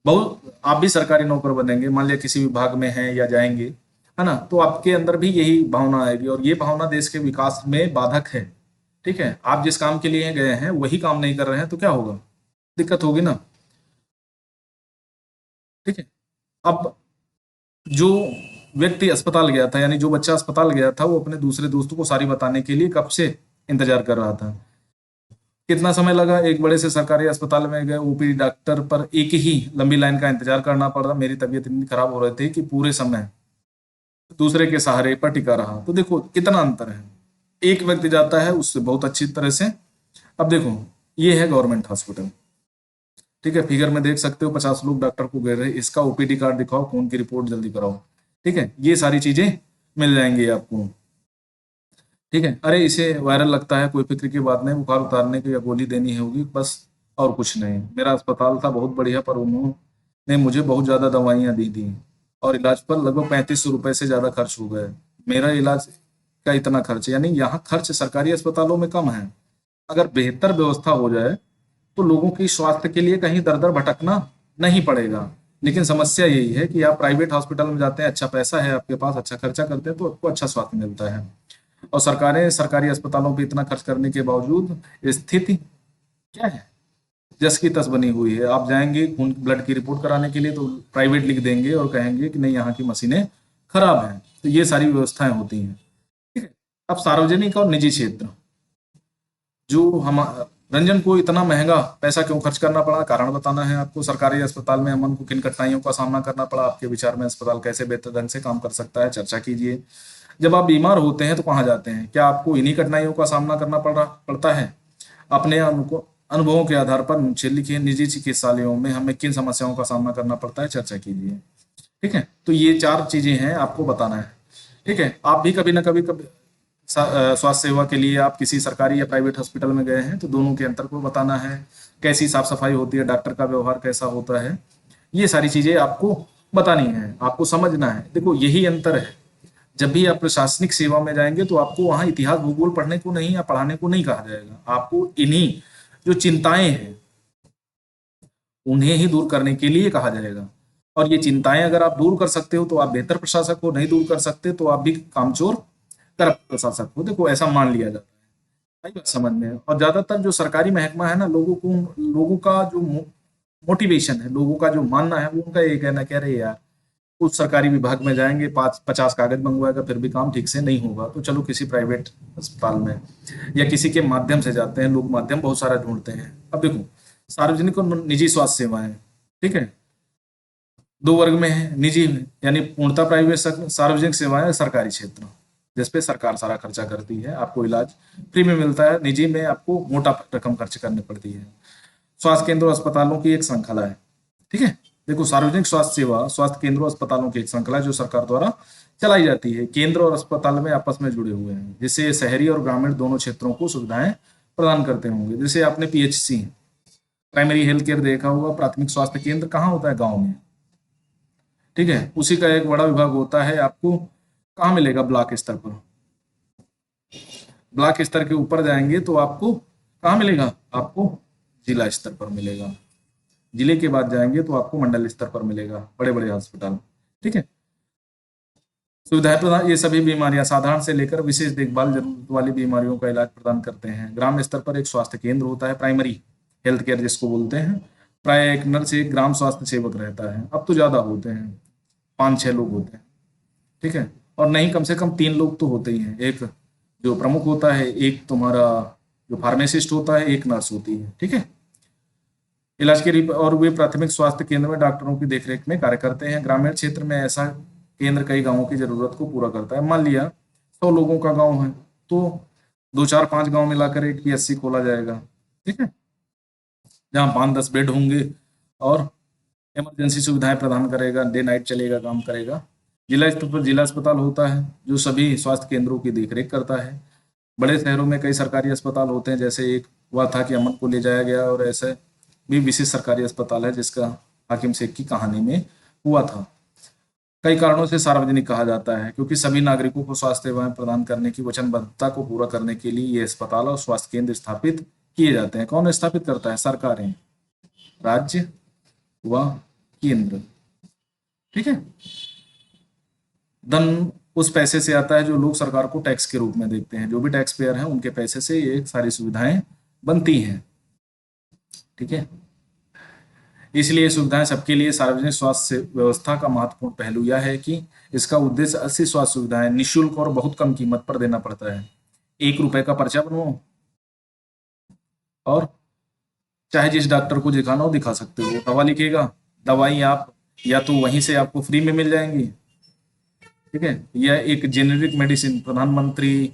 बहुत आप भी सरकारी नौकर बनेंगे, मान लिया किसी विभाग में हैं या जाएंगे, है ना, तो आपके अंदर भी यही भावना आएगी, और ये भावना देश के विकास में बाधक है। ठीक है, आप जिस काम के लिए गए हैं वही काम नहीं कर रहे हैं तो क्या होगा, दिक्कत होगी ना। ठीक है, अब जो व्यक्ति अस्पताल गया था, यानी जो बच्चा अस्पताल गया था, वो अपने दूसरे दोस्तों को सारी बताने के लिए कब से इंतजार कर रहा था। कितना समय लगा, एक बड़े से सरकारी अस्पताल में गए, ओपीडी डॉक्टर पर एक ही लंबी लाइन का इंतजार करना पड़ा, मेरी तबीयत इतनी खराब हो रही थी कि पूरे समय दूसरे के सहारे पर टिका रहा। तो देखो कितना अंतर है, एक व्यक्ति जाता है उससे बहुत अच्छी तरह से। अब देखो, ये है गवर्नमेंट हॉस्पिटल, ठीक है, फिगर में देख सकते हो 50 लोग डॉक्टर को घेर रहे हैं, इसका ओपीडी कार्ड दिखाओ, खून की रिपोर्ट जल्दी कराओ। ठीक है, ये सारी चीजें मिल जाएंगी आपको। ठीक है, अरे इसे वायरल लगता है, कोई फिक्र की बात नहीं, बुखार उतारने की या गोली देनी होगी बस, और कुछ नहीं। मेरा अस्पताल था बहुत बढ़िया, पर उन्होंने मुझे बहुत ज्यादा दवाइयां दी थी, और इलाज पर लगभग 3500 रुपए से ज्यादा खर्च हो गए। मेरा इलाज का इतना खर्च, यानी यहाँ खर्च सरकारी अस्पतालों में कम है। अगर बेहतर व्यवस्था हो जाए तो लोगों की स्वास्थ्य के लिए कहीं दर दर भटकना नहीं पड़ेगा। लेकिन समस्या यही है कि आप प्राइवेट हॉस्पिटल में जाते हैं, अच्छा पैसा है आपके पास, अच्छा खर्चा करते हैं तो आपको अच्छा स्वास्थ्य मिलता है, और सरकारें सरकारी अस्पतालों पे इतना खर्च करने के बावजूद स्थिति क्या है, जस की तस बनी हुई है। आप जाएंगे खून ब्लड की रिपोर्ट कराने के लिए तो प्राइवेट लिख देंगे और कहेंगे कि नहीं यहाँ की मशीनें खराब हैं। तो ये सारी व्यवस्थाएं होती हैं। ठीक है, अब सार्वजनिक और निजी क्षेत्र, जो हम रंजन को इतना महंगा पैसा क्यों खर्च करना पड़ा, कारण बताना है आपको। सरकारी अस्पताल में अमन को किन कठिनाइयों का सामना करना पड़ा, आपके विचार में अस्पताल कैसे बेहतर ढंग से काम कर सकता है, चर्चा कीजिए। जब आप बीमार होते हैं तो कहाँ जाते हैं, क्या आपको इन्हीं कठिनाइयों का सामना करना पड़ता है? अपने अनुभवों के आधार पर नीचे लिखिए, निजी चिकित्सालयों में हमें किन समस्याओं का सामना करना पड़ता है, चर्चा कीजिए। ठीक है, तो ये 4 चीजें हैं आपको बताना है। ठीक है, आप भी कभी ना कभी स्वास्थ्य सेवा के लिए आप किसी सरकारी या प्राइवेट हॉस्पिटल में गए हैं तो दोनों के अंतर को बताना है, कैसी साफ सफाई होती है, डॉक्टर का व्यवहार कैसा होता है, ये सारी चीजें आपको बतानी है, आपको समझना है। देखो यही अंतर है, जब भी आप प्रशासनिक सेवा में जाएंगे तो आपको वहां इतिहास भूगोल पढ़ने को नहीं या पढ़ाने को नहीं कहा जाएगा, आपको इन्हीं जो चिंताएं हैं उन्हें ही दूर करने के लिए कहा जाएगा। और ये चिंताएं अगर आप दूर कर सकते हो तो आप बेहतर प्रशासक हो, नहीं दूर कर सकते तो आप भी कामचोर करप्ट प्रशासक हो। देखो ऐसा मान लिया जाता है, आई बात समझ में। और ज्यादातर जो सरकारी महकमा है ना, लोगों का जो मोटिवेशन है, लोगों का जो मानना है, वो उनका ये कहना कह रहे यार उस सरकारी विभाग में जाएंगे, 5-50 कागज मंगवाएगा, फिर भी काम ठीक से नहीं होगा, तो चलो किसी प्राइवेट अस्पताल में या किसी के माध्यम से जाते हैं। लोग माध्यम बहुत सारा ढूंढते हैं। अब देखो सार्वजनिक और निजी स्वास्थ्य सेवाएं, ठीक है, 2 वर्ग में है। निजी यानी पूर्णतः प्राइवेट, सार्वजनिक सेवाएं सरकारी क्षेत्र, जिसपे सरकार सारा खर्चा करती है, आपको इलाज फ्री में मिलता है। निजी में आपको मोटा रकम खर्च करनी पड़ती है। स्वास्थ्य केंद्रों अस्पतालों की एक श्रृंखला है। ठीक है, देखो सार्वजनिक स्वास्थ्य सेवा स्वास्थ्य केंद्रों अस्पतालों की एक श्रृंखला है जो सरकार द्वारा चलाई जाती है। केंद्र और अस्पताल में आपस में जुड़े हुए हैं, जिससे शहरी और ग्रामीण दोनों क्षेत्रों को सुविधाएं प्रदान करते होंगे। जैसे आपने पीएचसी प्राइमरी हेल्थ केयर देखा होगा, प्राथमिक स्वास्थ्य केंद्र कहाँ होता है, गाँव में। ठीक है, उसी का एक बड़ा विभाग होता है, आपको कहाँ मिलेगा, ब्लॉक स्तर पर। ब्लॉक स्तर के ऊपर जाएंगे तो आपको कहाँ मिलेगा, आपको जिला स्तर पर मिलेगा। जिले के बाद जाएंगे तो आपको मंडल स्तर पर मिलेगा, बड़े बड़े हॉस्पिटल। ठीक है, सुविधाएं प्रदान, ये सभी बीमारियां साधारण से लेकर विशेष देखभाल जरूरत वाली बीमारियों का इलाज प्रदान करते हैं। ग्राम स्तर पर एक स्वास्थ्य केंद्र होता है, प्राइमरी हेल्थ केयर जिसको बोलते हैं। प्राय एक नर्स एक ग्राम स्वास्थ्य सेवक रहता है। अब तो ज्यादा होते हैं, 5-6 लोग होते हैं, ठीक है। और नहीं, कम से कम 3 लोग तो होते ही हैं। एक जो प्रमुख होता है, एक तुम्हारा जो फार्मासिस्ट होता है, एक नर्स होती है, ठीक है। इलाज के और वे प्राथमिक स्वास्थ्य केंद्र में डॉक्टरों की देखरेख में कार्य करते हैं। ग्रामीण क्षेत्र में ऐसा केंद्र कई गांवों की जरूरत को पूरा करता है। मान लिया 100 लोगों का गांव है, तो 2-4-5 गांव मिलाकर एक पीएचसी खोला जाएगा, ठीक है, जहाँ 5-10 बेड होंगे और इमरजेंसी सुविधाएं प्रदान करेगा, डे नाइट चलेगा, काम करेगा। जिला स्तर पर जिला अस्पताल होता है जो सभी स्वास्थ्य केंद्रों की देखरेख करता है। बड़े शहरों में कई सरकारी अस्पताल होते हैं, जैसे एक हुआ था कि अमन को ले जाया गया, और ऐसे भी विशेष सरकारी अस्पताल है जिसका हाकिम शेख की कहानी में हुआ था। कई कारणों से सार्वजनिक कहा जाता है, क्योंकि सभी नागरिकों को स्वास्थ्य सेवाएं प्रदान करने की वचनबद्धता को पूरा करने के लिए ये अस्पताल और स्वास्थ्य केंद्र स्थापित किए जाते हैं। कौन स्थापित करता है? सरकारें, राज्य व केंद्र, ठीक है। धन उस पैसे से आता है जो लोग सरकार को टैक्स के रूप में देते हैं। जो भी टैक्स पेयर हैं उनके पैसे से ये सारी सुविधाएं बनती हैं, ठीक है। इसलिए सुविधाएं सबके लिए सार्वजनिक स्वास्थ्य व्यवस्था का महत्वपूर्ण पहलू यह है कि इसका उद्देश्य ऐसी स्वास्थ्य सुविधाएं निःशुल्क और बहुत कम कीमत पर देना पड़ता है। 1 रुपए का पर्चा बनवाओ और चाहे जिस डॉक्टर को दिखाना हो दिखा सकते हो, दवा लिखेगा, दवाई आप या तो वहीं से आपको फ्री में मिल जाएंगी, ठीक है। यह एक जेनेरिक मेडिसिन, प्रधानमंत्री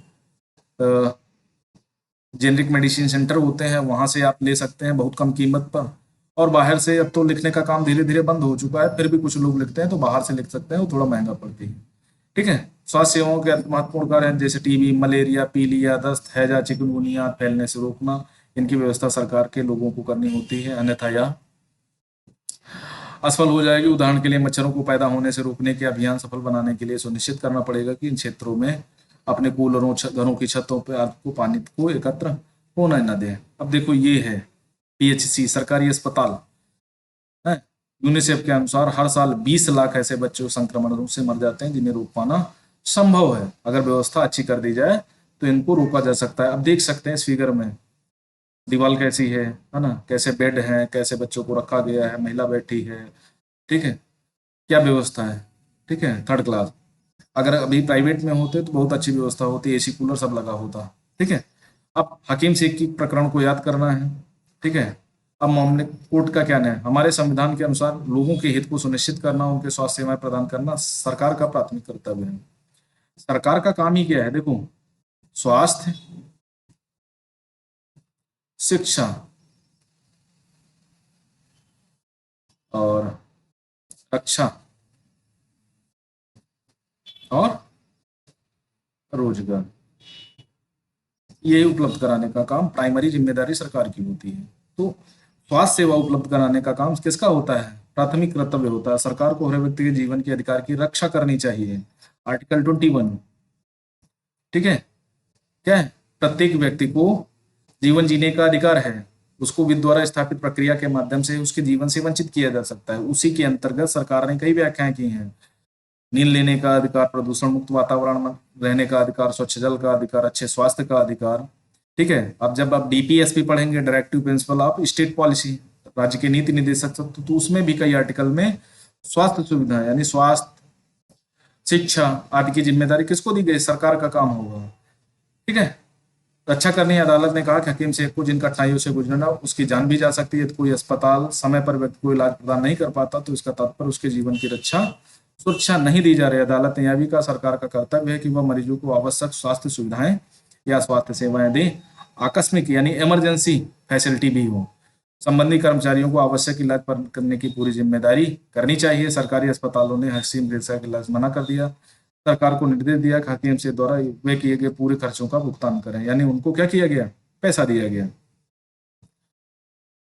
जेनेरिक मेडिसिन सेंटर होते हैं, वहां से आप ले सकते हैं बहुत कम कीमत पर। और बाहर से अब तो लिखने का काम धीरे धीरे बंद हो चुका है, फिर भी कुछ लोग लिखते हैं तो बाहर से लिख सकते हैं, वो थोड़ा महंगा पड़ती है, ठीक है। स्वास्थ्य सेवाओं के महत्वपूर्ण कार्य हैं जैसे टीबी, मलेरिया, पीलिया, दस्त, हैजा, चिकनगुनिया फैलने से रोकना। इनकी व्यवस्था सरकार के लोगों को करनी होती है, अन्यथा यह असफल हो जाएगी। उदाहरण के लिए मच्छरों को पैदा होने से रोकने के अभियान सफल बनाने के लिए सुनिश्चित करना पड़ेगा कि इन क्षेत्रों में अपने कूलरों, घरों की छतों पर आपको पानी को एकत्र होना न दें। अब देखो, ये है पीएचसी, सरकारी अस्पताल है। यूनिसेफ के अनुसार हर साल 20 लाख ऐसे बच्चों संक्रमण से मर जाते हैं जिन्हें रोक पाना संभव है। अगर व्यवस्था अच्छी कर दी जाए तो इनको रोका जा सकता है। अब देख सकते हैं इस फिगर में दीवार कैसी है ना, कैसे बेड हैं, कैसे बच्चों को रखा गया है, महिला बैठी है, ठीक है, क्या व्यवस्था है, ठीक है, थर्ड क्लास। अगर अभी प्राइवेट में होते तो बहुत अच्छी व्यवस्था होती, एसी कूलर सब लगा होता, ठीक है। अब हकीम शेख की प्रकरण को याद करना है, ठीक है। अब मामले कोर्ट का क्या न्याय? हमारे संविधान के अनुसार लोगों के हित को सुनिश्चित करना, उनके स्वास्थ्य सेवाएं प्रदान करना सरकार का प्राथमिक कर्तव्य है। सरकार का काम ही क्या है? देखो, स्वास्थ्य, शिक्षा और रक्षा और रोजगार, ये उपलब्ध कराने का काम प्राइमरी जिम्मेदारी सरकार की होती है। तो स्वास्थ्य सेवा उपलब्ध कराने का काम किसका होता है? प्राथमिक कर्तव्य होता है। सरकार को हर व्यक्ति के जीवन के अधिकार की रक्षा करनी चाहिए, आर्टिकल 21, ठीक है। क्या है? प्रत्येक व्यक्ति को जीवन जीने का अधिकार है, उसको विधि द्वारा स्थापित प्रक्रिया के माध्यम से उसके जीवन से वंचित किया जा सकता है। उसी के अंतर्गत सरकार ने कई व्याख्याएं की हैं। नींद लेने का अधिकार, प्रदूषण मुक्त वातावरण में रहने का अधिकार, स्वच्छ जल का अधिकार, अच्छे स्वास्थ्य का अधिकार, ठीक है। अब जब आप डीपीएसपी पढ़ेंगे, directive principle of state policy, राज्य के नीति निर्देशक, तो उसमें भी कई आर्टिकल में स्वास्थ्य सुविधा यानी स्वास्थ्य, शिक्षा आदि की जिम्मेदारी किसको दी गई? सरकार का काम होगा, ठीक है। रक्षा करनी, अदालत ने कहा कि हकीम शेख को जिन कठिनाइयों से गुजरना उसकी जान भी जा सकती है। तो कोई अस्पताल समय पर व्यक्ति को इलाज प्रदान नहीं कर पाता तो इसका तात्पर्य उसके जीवन की रक्षा, सुरक्षा नहीं दी जा रही। अदालत ने यह भी कहा सरकार का कर्तव्य है कि वह मरीजों को आवश्यक स्वास्थ्य सुविधाएं या स्वास्थ्य सेवाएं दे। आकस्मिक यानी इमरजेंसी फैसिलिटी भी हो। संबंधी कर्मचारियों को आवश्यक इलाज करने की पूरी जिम्मेदारी करनी चाहिए। सरकारी अस्पतालों ने हकीम शेख का इलाज मना कर दिया। सरकार को निर्देश दिया कि हकीम शेख द्वारा वे किए गए पूरे खर्चों का भुगतान करें, यानी उनको क्या किया गया? पैसा दिया गया,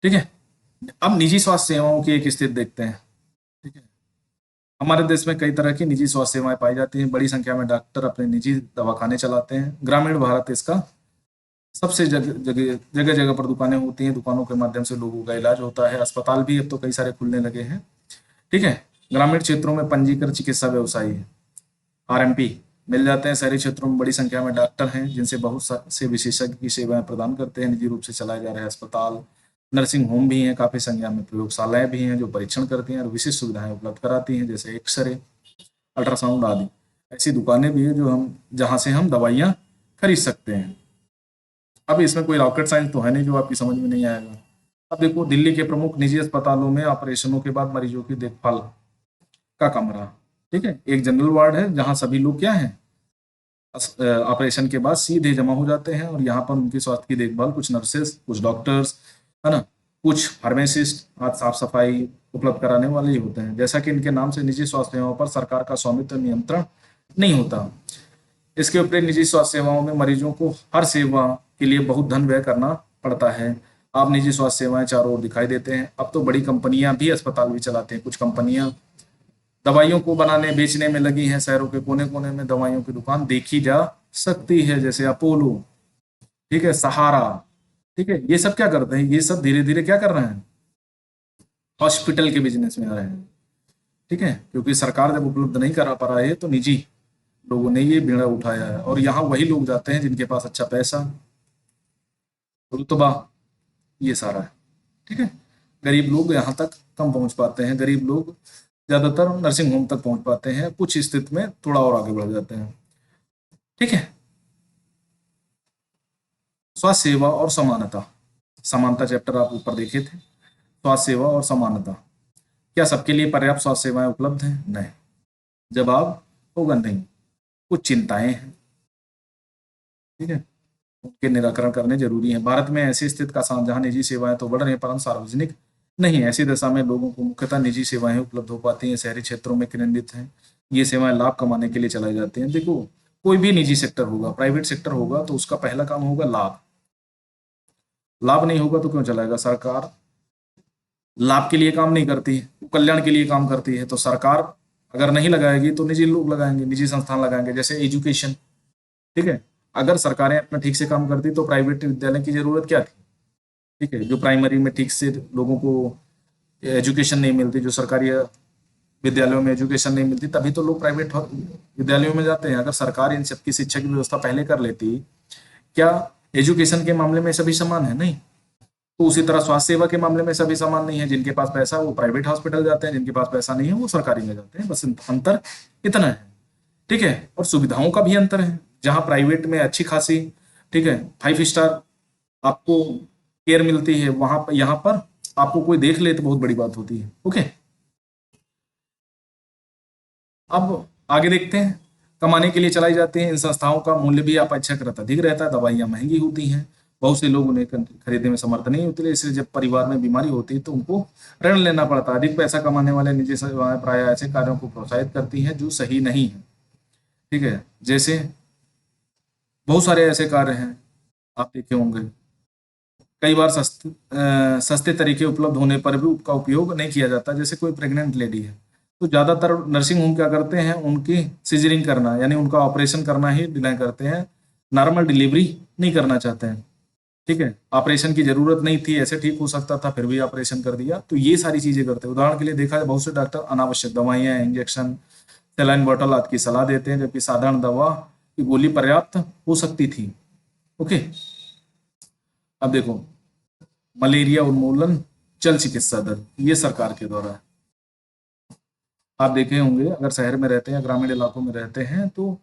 ठीक है। अब निजी स्वास्थ्य सेवाओं की एक स्थिति देखते हैं, ठीक है। हमारे देश में कई तरह की निजी स्वास्थ्य सेवाएं पाई जाती हैं। बड़ी संख्या में डॉक्टर अपने निजी दवाखाने चलाते हैं। ग्रामीण भारत इसका सबसे जगह जगह पर दुकानें होती हैं। दुकानों के माध्यम से लोगों का इलाज होता है। अस्पताल भी अब तो कई सारे खुलने लगे हैं, ठीक है। ग्रामीण क्षेत्रों में पंजीकृत चिकित्सा व्यवसायी है, आरएमपी मिल जाते हैं। शहरी क्षेत्रों में बड़ी संख्या में डॉक्टर हैं जिनसे बहुत से विशेषज्ञ की सेवाएं प्रदान करते हैं। निजी रूप से चलाए जा रहे अस्पताल, नर्सिंग होम भी हैं, काफी संख्या में प्रयोगशालाएं भी हैं जो परीक्षण करती हैं और विशिष्ट सुविधाएं उपलब्ध कराती हैं, जैसे एक्सरे, अल्ट्रासाउंड आदि। ऐसी दुकानें भी है जो हम जहां से हम दवाइयाँ खरीद सकते हैं। अब इसमें कोई रॉकेट साइंस तो है नहीं जो आपकी समझ में नहीं आएगा। अब देखो, दिल्ली के प्रमुख निजी अस्पतालों में ऑपरेशनों के बाद मरीजों की देखभाल का कमरा, ठीक है, एक जनरल वार्ड है जहां सभी लोग क्या है, ऑपरेशन के बाद सीधे जमा हो जाते हैं और यहाँ पर उनकी स्वास्थ्य की देखभाल कुछ नर्सेस, कुछ डॉक्टर्स, है ना, कुछ फार्मासिस्ट, हाथ साफ सफाई उपलब्ध कराने वाले ही होते हैं। जैसा कि इनके नाम से, निजी स्वास्थ्य सेवाओं पर सरकार का स्वामित्व नियंत्रण नहीं होता। इसके ऊपर निजी स्वास्थ्य सेवाओं में मरीजों को हर सेवा के लिए बहुत धन व्यय करना पड़ता है। आप निजी स्वास्थ्य सेवाएं चारों ओर दिखाई देते हैं। अब तो बड़ी कंपनियां भी अस्पताल भी चलाते हैं। कुछ कंपनियां दवाइयों को बनाने बेचने में लगी हैं। शहरों के कोने कोने में दवाइयों की दुकान देखी जा सकती है, जैसे अपोलो, ठीक है, सहारा, ठीक है। ये सब क्या करते हैं, ये सब धीरे धीरे क्या कर रहे हैं, हॉस्पिटल के बिजनेस में आ रहे हैं, ठीक है, क्योंकि सरकार जब उपलब्ध नहीं करा पा रहा है तो निजी लोगों ने ये बीड़ा उठाया है और यहाँ वही लोग जाते हैं जिनके पास अच्छा पैसा, रुतबा, ये सारा है, ठीक है। गरीब लोग यहाँ तक कम पहुंच पाते हैं। गरीब लोग ज्यादातर नर्सिंग होम तक पहुंच पाते हैं, कुछ स्थिति में थोड़ा और आगे बढ़ जाते हैं, ठीक है। स्वास्थ्य सेवा और समानता, समानता चैप्टर आप ऊपर देखे थे। स्वास्थ्य सेवा और समानता, क्या सबके लिए पर्याप्त स्वास्थ्य सेवाएं उपलब्ध हैं? नहीं। जवाब होगा नहीं। कुछ चिंताएं हैं, ठीक है, उनके निराकरण करने जरूरी है। भारत में ऐसी स्थिति का सामना जहां निजी सेवाएं तो बढ़ रही हैं परंतु सार्वजनिक नहीं है। ऐसी दशा में लोगों को मुख्यतः निजी सेवाएं उपलब्ध हो पाती हैं, शहरी क्षेत्रों में केंद्रित हैं। ये सेवाएं लाभ कमाने के लिए चलाई जाती हैं। देखो, कोई भी निजी सेक्टर होगा, प्राइवेट सेक्टर होगा, तो उसका पहला काम होगा लाभ। लाभ नहीं होगा तो क्यों चलाएगा? सरकार लाभ के लिए काम नहीं करती, वो कल्याण के लिए काम करती है। तो सरकार अगर नहीं लगाएगी तो निजी लोग लगाएंगे, निजी संस्थान लगाएंगे, जैसे एजुकेशन, ठीक है। अगर सरकारें अपना ठीक से काम करती तो प्राइवेट विद्यालय की जरूरत क्या थी, ठीक है। जो प्राइमरी में ठीक से लोगों को एजुकेशन नहीं मिलती, जो सरकारी विद्यालयों में एजुकेशन नहीं मिलती, तभी तो लोग प्राइवेट विद्यालयों में जाते हैं। अगर सरकार इन सब की शिक्षा की व्यवस्था पहले कर लेती, क्या एजुकेशन के मामले में सभी समान है? नहीं। तो उसी तरह स्वास्थ्य सेवा के मामले में सभी समान नहीं है। जिनके पास पैसा वो प्राइवेट हॉस्पिटल जाते हैं, जिनके पास पैसा नहीं है वो सरकारी में जाते हैं। बस अंतर इतना है, ठीक है। और सुविधाओं का भी अंतर है। जहां प्राइवेट में अच्छी खासी, ठीक है, 5 स्टार आपको केयर मिलती है, वहां पर, यहाँ पर आपको कोई देख ले तो बहुत बड़ी बात होती है। ओके, अब आगे देखते हैं। कमाने के लिए चलाई जाती हैं इन संस्थाओं का मूल्य भी अपेक्षाकृत अधिक रहता है। दवाइयां महंगी होती हैं, बहुत से लोग उन्हें खरीदने में समर्थ नहीं होते, इसलिए जब परिवार में बीमारी होती है तो उनको ऋण लेना पड़ता है। अधिक पैसा कमाने वाले निजी सेवाएं प्राय ऐसे कार्यों को प्रोत्साहित करती हैं जो सही नहीं है, ठीक है। जैसे बहुत सारे ऐसे कार्य हैं, आप देखे होंगे, कई बार सस्ते तरीके उपलब्ध होने पर भी उसका उपयोग नहीं किया जाता। जैसे कोई प्रेग्नेंट लेडी है तो ज्यादातर नर्सिंग होम क्या करते हैं, उनकी सिजरिंग करना यानी उनका ऑपरेशन करना ही डिनाई करते हैं, नॉर्मल डिलीवरी नहीं करना चाहते हैं, ठीक है। ऑपरेशन की जरूरत नहीं थी, ऐसे ठीक हो सकता था, फिर भी ऑपरेशन कर दिया। तो ये सारी चीजें करते हैं। उदाहरण के लिए देखा जाए, बहुत से डॉक्टर अनावश्यक दवाइयां, इंजेक्शन, सलाइन बॉटल आदि की सलाह देते हैं, जबकि साधारण दवा की गोली पर्याप्त हो सकती थी। ओके, अब देखो, मलेरिया उन्मूलन जल चिकित्सा दर, ये सरकार के द्वारा है। आप देखे होंगे, अगर शहर में रहते हैं, ग्रामीण इलाकों में रहते हैं, तो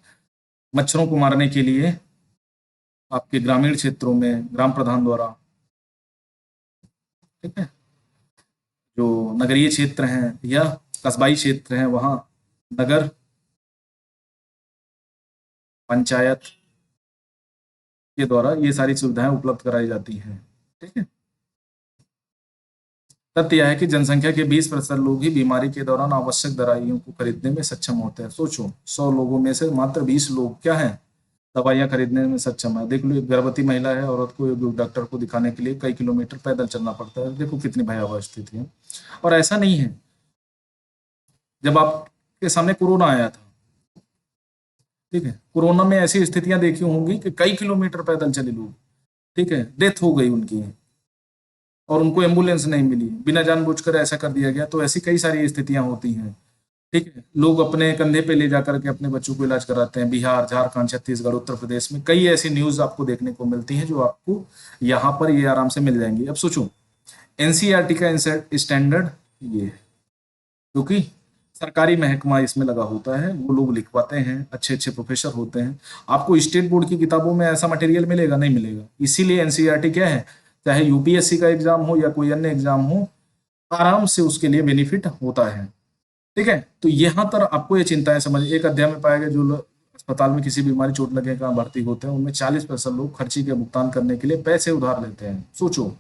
मच्छरों को मारने के लिए आपके ग्रामीण क्षेत्रों में ग्राम प्रधान द्वारा, ठीक है, जो नगरीय क्षेत्र हैं या कस्बाई क्षेत्र हैं, वहां नगर पंचायत के द्वारा ये सारी सुविधाएं उपलब्ध कराई जाती हैं, ठीक है। तथ्य यह है कि जनसंख्या के 20% लोग ही बीमारी के दौरान आवश्यक दवाइयों को खरीदने में सक्षम होते हैं। सोचो, 100 लोगों में से मात्र 20 लोग क्या हैं, दवाइयां खरीदने में सक्षम है। देख लो, एक गर्भवती महिला है, औरत को एक डॉक्टर को दिखाने के लिए कई किलोमीटर पैदल चलना पड़ता है। देखो कितनी भयावह स्थिति है। और ऐसा नहीं है, जब आपके सामने कोरोना आया था, ठीक है, कोरोना में ऐसी स्थितियां देखी होंगी कि कई किलोमीटर पैदल चले लोग, ठीक है, डेथ हो गई उनकी और उनको एम्बुलेंस नहीं मिली, बिना जानबूझकर ऐसा कर दिया गया। तो ऐसी कई सारी स्थितियां होती हैं, ठीक है, लोग अपने कंधे पे ले जाकर के अपने बच्चों को इलाज कराते हैं। बिहार, झारखंड, छत्तीसगढ़, उत्तर प्रदेश में कई ऐसी न्यूज आपको देखने को मिलती हैं जो आपको यहाँ पर ये आराम से मिल जाएंगी। अब सोचो, एनसीईआरटी का स्टैंडर्ड ये है, क्योंकि सरकारी महकमा इसमें लगा होता है, वो लोग लिखवाते हैं, अच्छे अच्छे प्रोफेसर होते हैं। आपको स्टेट बोर्ड की किताबों में ऐसा मटेरियल मिलेगा? नहीं मिलेगा। इसीलिए एनसीईआरटी क्या है, चाहे यूपीएससी का एग्जाम हो या कोई अन्य एग्जाम हो, आराम से उसके लिए बेनिफिट होता है। ठीक है, तो यहाँ पर आपको ये चिंताएं समझ, एक अध्याय में पाया गया जो लोग अस्पताल में किसी बीमारी चोट लगे का भर्ती होते हैं, उनमें 40% लोग खर्ची के भुगतान करने के लिए पैसे उधार लेते हैं। सोचो,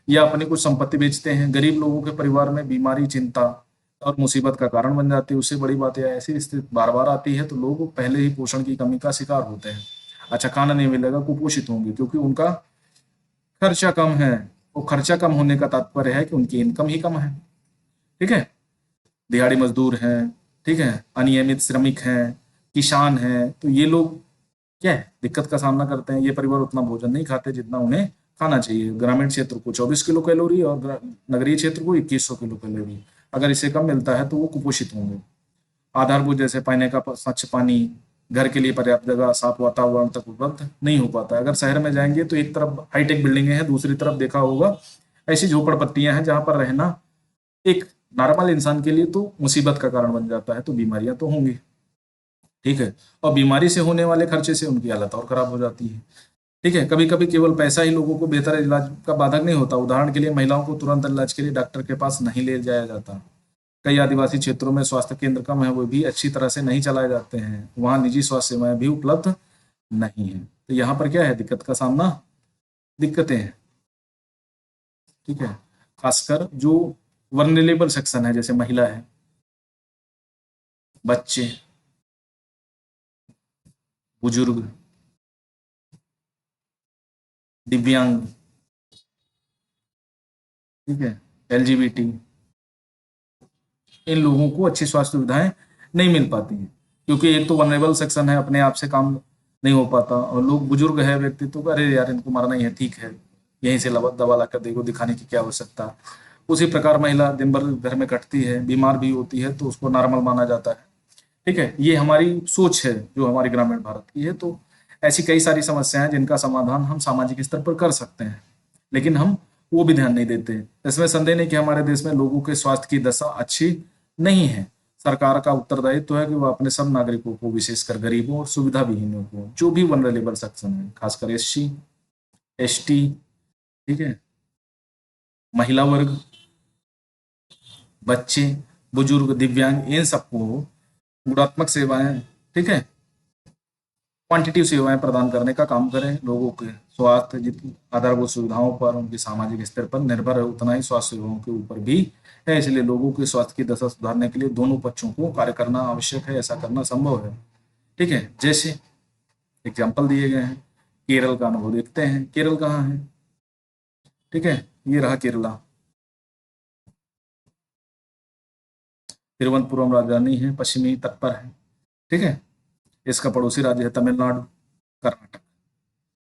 या अपनी कुछ संपत्ति बेचते हैं। गरीब लोगों के परिवार में बीमारी, चिंता और मुसीबत का कारण बन जाती है। उससे बड़ी बात यह ऐसी स्थिति बार बार आती है तो लोग पहले ही पोषण की कमी का शिकार होते हैं। अच्छा खाना नहीं मिलेगा, कुपोषित होंगे, क्योंकि उनका खर्चा कम है। वो खर्चा कम होने का तात्पर्य है कि उनकी इनकम ही कम है। ठीक है, दिहाड़ी मजदूर हैं, ठीक है, अनियमित श्रमिक हैं, किसान हैं, तो ये लोग क्या है, दिक्कत का सामना करते हैं। ये परिवार उतना भोजन नहीं खाते जितना उन्हें खाना चाहिए। ग्रामीण क्षेत्र को 24 किलो कैलोरी और नगरीय क्षेत्र को 2100 किलो कैलोरी। अगर इसे कम मिलता है तो वो कुपोषित होंगे। आधारभूत जैसे पीने का स्वच्छ पानी, घर के लिए पर्याप्त जगह, साफ वातावरण तक उपलब्ध नहीं हो पाता। अगर शहर में जाएंगे तो एक तरफ हाईटेक बिल्डिंगें हैं, दूसरी तरफ देखा होगा ऐसी झोपड़पट्टियां हैं जहां पर रहना एक नॉर्मल इंसान के लिए तो मुसीबत का कारण बन जाता है, तो बीमारियां तो होंगी। ठीक है, और बीमारी से होने वाले खर्चे से उनकी हालत और खराब हो जाती है। ठीक है, कभी कभी केवल पैसा ही लोगों को बेहतर इलाज का बाधक नहीं होता। उदाहरण के लिए महिलाओं को तुरंत इलाज के लिए डॉक्टर के पास नहीं ले जाया जाता। कई आदिवासी क्षेत्रों में स्वास्थ्य केंद्र कम है, वो भी अच्छी तरह से नहीं चलाए जाते हैं। वहाँ निजी स्वास्थ्य सेवाएं भी उपलब्ध नहीं है। तो यहाँ पर क्या है, दिक्कत का सामना, दिक्कतें हैं। ठीक है, खासकर जो वर्नेलेबल सेक्शन है, जैसे महिला है, बच्चे, बुजुर्ग, दिव्यांग, ठीक है, एलजीबीटी, इन लोगों को अच्छी स्वास्थ्य सुविधाएं नहीं मिल पाती हैं, क्योंकि एक तो वनरेबल सेक्शन है, अपने आप से काम नहीं हो पाता। और लोग, बुजुर्ग है व्यक्ति, तो अरे यार इनको मारना ही है, ठीक है, यहीं से दवा ला कर देखो, दिखाने की क्या आवश्यकता। उसी प्रकार महिला दिन भर घर में कटती है, बीमार भी होती है, तो उसको नॉर्मल माना जाता है। ठीक है, ये हमारी सोच है जो हमारी ग्रामीण भारत की है। तो ऐसी कई सारी समस्याएं हैं जिनका समाधान हम सामाजिक स्तर पर कर सकते हैं, लेकिन हम वो भी ध्यान नहीं देते। इसमें संदेह नहीं कि हमारे देश में लोगों के स्वास्थ्य की दशा अच्छी नहीं है। सरकार का उत्तरदायित्व है कि वह अपने सब नागरिकों को, विशेषकर गरीबों और सुविधा विहीनों को, जो भी वनरेबल सेक्शन है, खासकर एससी, एसटी, ठीक है, महिला वर्ग, बच्चे, बुजुर्ग, दिव्यांग, इन सबको गुणात्मक सेवाएं, ठीक है, क्वांटिटिव सेवाएं प्रदान करने का काम करें। लोगों के स्वास्थ्य जितनी आधारभूत सुविधाओं पर, उनके सामाजिक स्तर पर निर्भर है, उतना ही स्वास्थ्य सेवाओं के ऊपर भी है। इसलिए लोगों के स्वास्थ्य की दशा सुधारने के लिए दोनों पक्षों को कार्य करना आवश्यक है। ऐसा करना संभव है। ठीक है, जैसे एग्जाम्पल दिए गए हैं, केरल का अनुभव देखते हैं। केरल कहाँ है? ठीक है, ये रहा केरला। तिरुवनंतपुरम राजधानी है, पश्चिमी तट पर है। ठीक है, इसका पड़ोसी राज्य है तमिलनाडु, कर्नाटक।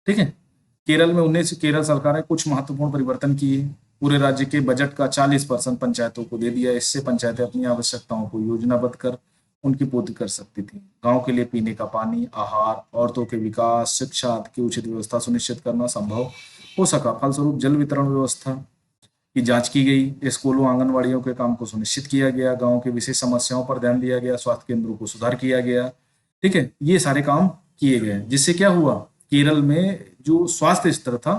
ठीक है, केरल में 19 केरल सरकार ने कुछ महत्वपूर्ण परिवर्तन किए। पूरे राज्य के बजट का 40% पंचायतों को दे दिया। इससे पंचायतें अपनी आवश्यकताओं को योजनाबद्ध कर उनकी पूर्ति कर सकती थी। गांव के लिए पीने का पानी, आहार, औरतों के विकास, शिक्षा आदि की उचित व्यवस्था सुनिश्चित करना संभव हो सका। फलस्वरूप जल वितरण व्यवस्था की जांच की गई, स्कूलों, आंगनवाड़ियों के काम को सुनिश्चित किया गया, गांव की विशेष समस्याओं पर ध्यान दिया गया, स्वास्थ्य केंद्रों को सुधार किया गया। ठीक है, ये सारे काम किए गए, जिससे क्या हुआ, केरल में जो स्वास्थ्य स्तर था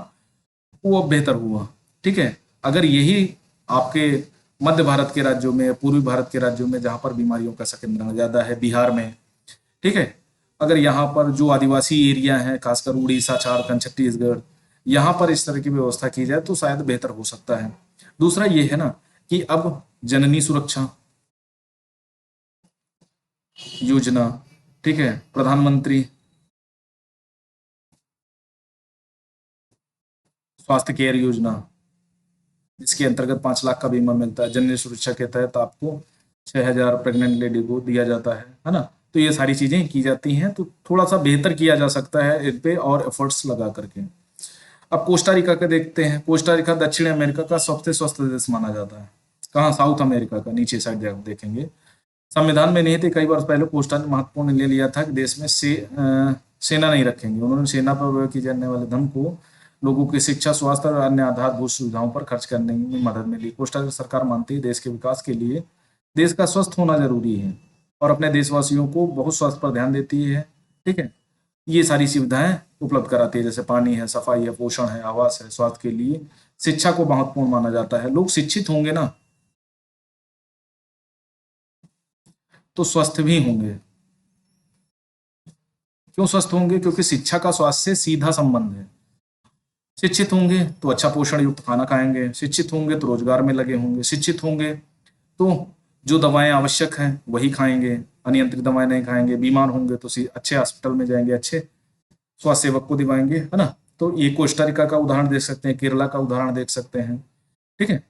वो अब बेहतर हुआ। ठीक है, अगर यही आपके मध्य भारत के राज्यों में, पूर्वी भारत के राज्यों में जहां पर बीमारियों का संक्रमण ज्यादा है, बिहार में, ठीक है, अगर यहाँ पर जो आदिवासी एरिया है, खासकर उड़ीसा, झारखंड, छत्तीसगढ़, यहाँ पर इस तरह की व्यवस्था की जाए तो शायद बेहतर हो सकता है। दूसरा ये है ना कि अब जननी सुरक्षा योजना, ठीक है, प्रधानमंत्री स्वास्थ्य केयर योजना, जिसके अंतर्गत 5 लाख का बीमा मिलता है। जननी सुरक्षा के तहत आपको 6,000 प्रेग्नेंट लेडी को दिया जाता है ना। तो ये सारी चीजें की जाती हैं, तो थोड़ा सा बेहतर किया जा सकता है इन पे और एफर्ट्स लगा करके। अब कोस्टा रिका का देखते हैं। कोस्टा रिका दक्षिण अमेरिका का सबसे स्वस्थ देश माना जाता है। कहाँ? साउथ अमेरिका का, नीचे साइड जब देखेंगे, संविधान में निहित कई वर्ष पहले कोस्टा ने महत्वपूर्ण निर्णय लिया था कि देश में सेना नहीं रखेंगे। उन्होंने सेना पर व्यय किए जाने वाले धन को लोगों की शिक्षा, स्वास्थ्य और अन्य आधारभूत सुविधाओं पर खर्च करने में मदद मिली। कोस्टा सरकार मानती है देश के विकास के लिए देश का स्वस्थ होना जरूरी है और अपने देशवासियों को बहुत स्वास्थ्य पर ध्यान देती है। ठीक है, ये सारी सुविधाएं उपलब्ध कराती है, जैसे पानी है, सफाई है, पोषण है, आवास है, स्वास्थ्य के लिए शिक्षा को महत्वपूर्ण माना जाता है। लोग शिक्षित होंगे ना तो स्वस्थ भी होंगे। क्यों स्वस्थ होंगे? क्योंकि शिक्षा का स्वास्थ्य से सीधा संबंध है। शिक्षित होंगे तो अच्छा पोषण युक्त खाना खाएंगे, शिक्षित होंगे तो रोजगार में लगे होंगे, शिक्षित होंगे तो जो दवाएं आवश्यक हैं वही खाएंगे, अनियंत्रित दवाएं नहीं खाएंगे। बीमार होंगे तो अच्छे हॉस्पिटल में जाएंगे, अच्छे स्वास्थ्य सेवक को दिवाएंगे, है ना। तो ये कोस्टारिका का उदाहरण देख सकते हैं, केरला का उदाहरण देख सकते हैं। ठीक है,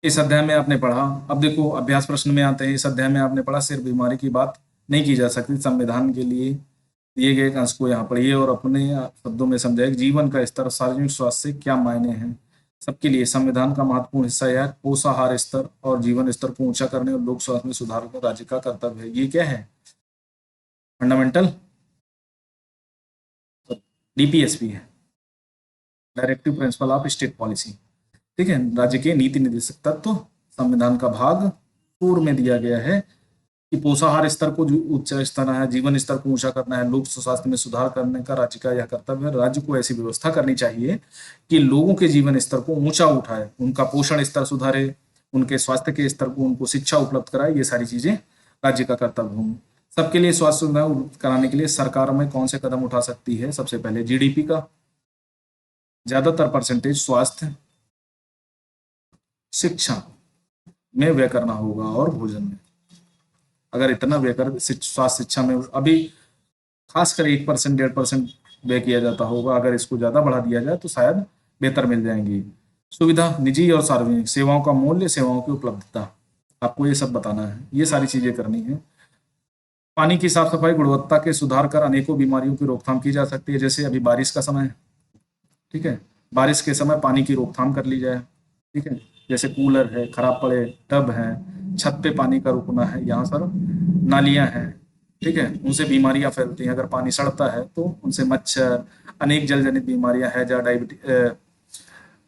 इस अध्याय में आपने पढ़ा। अब देखो अभ्यास प्रश्न में आते हैं। इस अध्याय में आपने पढ़ा सिर्फ बीमारी की बात नहीं की जा सकती। संविधान के लिए दिए गए अंश को यहाँ पढ़िए और अपने शब्दों में समझाइए। जीवन का स्तर, सार्वजनिक स्वास्थ्य से क्या मायने हैं सबके लिए। संविधान का महत्वपूर्ण हिस्सा यह पोषाहार स्तर और जीवन स्तर को ऊंचा करने और लोक स्वास्थ्य में सुधार करना राज्य का कर्तव्य है। ये क्या है? फंडामेंटल डीपीएसपी है, directive principle of state policy. ठीक है, राज्य के नीति निर्देशक तत्व संविधान का भाग 4 में दिया गया है कि पोषाहार स्तर को ऊंचा स्तर है, जीवन स्तर को ऊंचा करना है, लोक स्वास्थ्य में सुधार करने का राज्य का यह कर्तव्य है। राज्य को ऐसी व्यवस्था करनी चाहिए कि लोगों के जीवन स्तर को ऊंचा उठाए, उनका पोषण स्तर सुधारे, उनके स्वास्थ्य के स्तर को, उनको शिक्षा उपलब्ध कराए। ये सारी चीजें राज्य का कर्तव्य होंगे। सबके लिए स्वास्थ्य सुविधा उपलब्ध कराने के लिए सरकार में कौन से कदम उठा सकती है? सबसे पहले जीडीपी का ज्यादातर परसेंटेज स्वास्थ्य, शिक्षा में व्यय करना होगा और भोजन में। अगर इतना व्यय कर स्वास्थ्य शिक्षा में अभी खासकर 1% 1.5% व्यय किया जाता होगा, अगर इसको ज्यादा बढ़ा दिया जाए तो शायद बेहतर मिल जाएंगी। सुविधा, निजी और सार्वजनिक सेवाओं का मूल्य, सेवाओं की उपलब्धता, आपको ये सब बताना है। ये सारी चीजें करनी है। पानी की साफ सफाई, गुणवत्ता के सुधार कर अनेकों बीमारियों की रोकथाम की जा सकती है। जैसे अभी बारिश का समय है, ठीक है, बारिश के समय पानी की रोकथाम कर ली जाए। ठीक है, जैसे कूलर है, खराब पड़े टब है, छत पे पानी का रुकना है, यहाँ सर नालियां हैं, ठीक है, उनसे बीमारियां फैलती हैं। अगर पानी सड़ता है तो उनसे मच्छर, अनेक जल जनित बीमारियां, हैजा, डायबिटीज,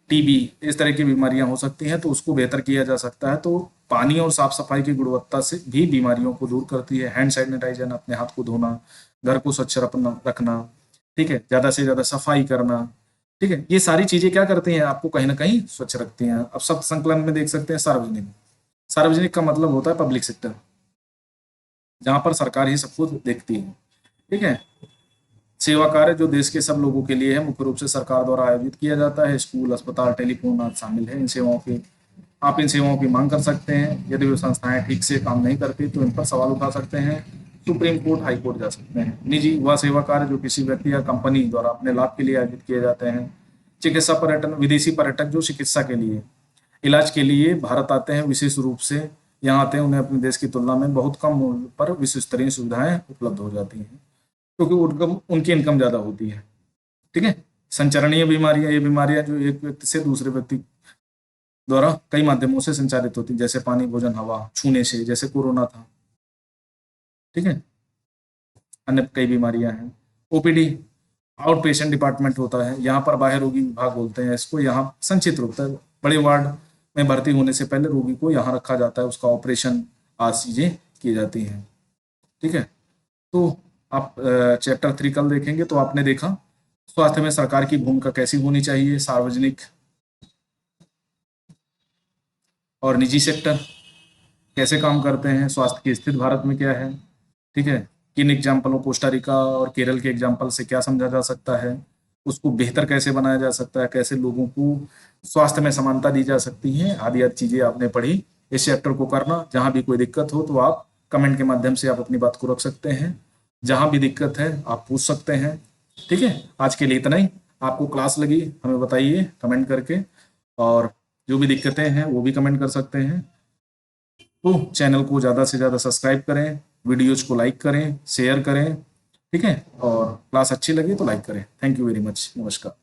टीबी, इस तरह की बीमारियां हो सकती हैं। तो उसको बेहतर किया जा सकता है। तो पानी और साफ सफाई की गुणवत्ता से भी बीमारियों को दूर करती है। हैंड सैनिटाइजर, अपने हाथ को धोना, घर को स्वच्छ रखना, ठीक है, ज्यादा से ज्यादा सफाई करना, ठीक है, ये सारी चीजें क्या करती हैं? आपको कहीं ना कहीं स्वच्छ रखती हैं। अब सब संकलन में देख सकते हैं सार्वजनिक। सार्वजनिक का मतलब होता है पब्लिक सेक्टर, जहां पर सरकार ही सब कुछ देखती है। ठीक है, सेवा कार्य जो देश के सब लोगों के लिए है, मुख्य रूप से सरकार द्वारा आयोजित किया जाता है। स्कूल, अस्पताल, टेलीफोन आदि शामिल है इन सेवाओं की। आप इन सेवाओं की मांग कर सकते हैं। यदि वे संस्थाएं ठीक से काम नहीं करती तो इन पर सवाल उठा सकते हैं। सुप्रीम कोर्ट, हाई कोर्ट जा सकते हैं। निजी वह सेवा कार्य जो किसी व्यक्ति या कंपनी द्वारा अपने लाभ के लिए आयोजित किए जाते हैं। चिकित्सा पर्यटन, विदेशी पर्यटक जो चिकित्सा के लिए, इलाज के लिए भारत आते हैं, विशेष रूप से यहाँ आते हैं, उन्हें अपने देश की तुलना में बहुत कम मूल्य पर विश्व स्तरीय सुविधाएं उपलब्ध हो जाती हैं, क्योंकि उनकी इनकम ज्यादा होती है। ठीक है, संचरणीय बीमारियां, ये बीमारियां जो एक व्यक्ति से दूसरे व्यक्ति द्वारा कई माध्यमों से संचारित होती है, जैसे पानी, भोजन, हवा, छूने से, जैसे कोरोना था। ठीक है, अन्य कई बीमारियां हैं। ओपीडी, आउट पेशेंट डिपार्टमेंट होता है, यहाँ पर बाह्य रोगी विभाग बोलते हैं इसको। यहाँ संचित रूप से बड़े वार्ड में भर्ती होने से पहले रोगी को यहाँ रखा जाता है, उसका ऑपरेशन आज चीजें की जाती हैं। ठीक है, तो आप चैप्टर 3 कल देखेंगे। तो आपने देखा स्वास्थ्य में सरकार की भूमिका कैसी होनी चाहिए, सार्वजनिक और निजी सेक्टर कैसे काम करते हैं, स्वास्थ्य की स्थिति भारत में क्या है। ठीक है, किन एग्जाम्पलों, कोस्टारिका और केरल के एग्जाम्पल से क्या समझा जा सकता है, उसको बेहतर कैसे बनाया जा सकता है, कैसे लोगों को स्वास्थ्य में समानता दी जा सकती है, आदि आदि चीजें आपने पढ़ी। इस चैप्टर को करना, जहां भी कोई दिक्कत हो तो आप कमेंट के माध्यम से आप अपनी बात को रख सकते हैं। जहां भी दिक्कत है आप पूछ सकते हैं। ठीक है, आज के लिए इतना ही। आपको क्लास लगी हमें बताइए कमेंट करके, और जो भी दिक्कतें हैं वो भी कमेंट कर सकते हैं। तो चैनल को ज़्यादा से ज़्यादा सब्सक्राइब करें, वीडियोज को लाइक करें, शेयर करें। ठीक है, और क्लास अच्छी लगी तो लाइक करें। Thank you very much. नमस्कार।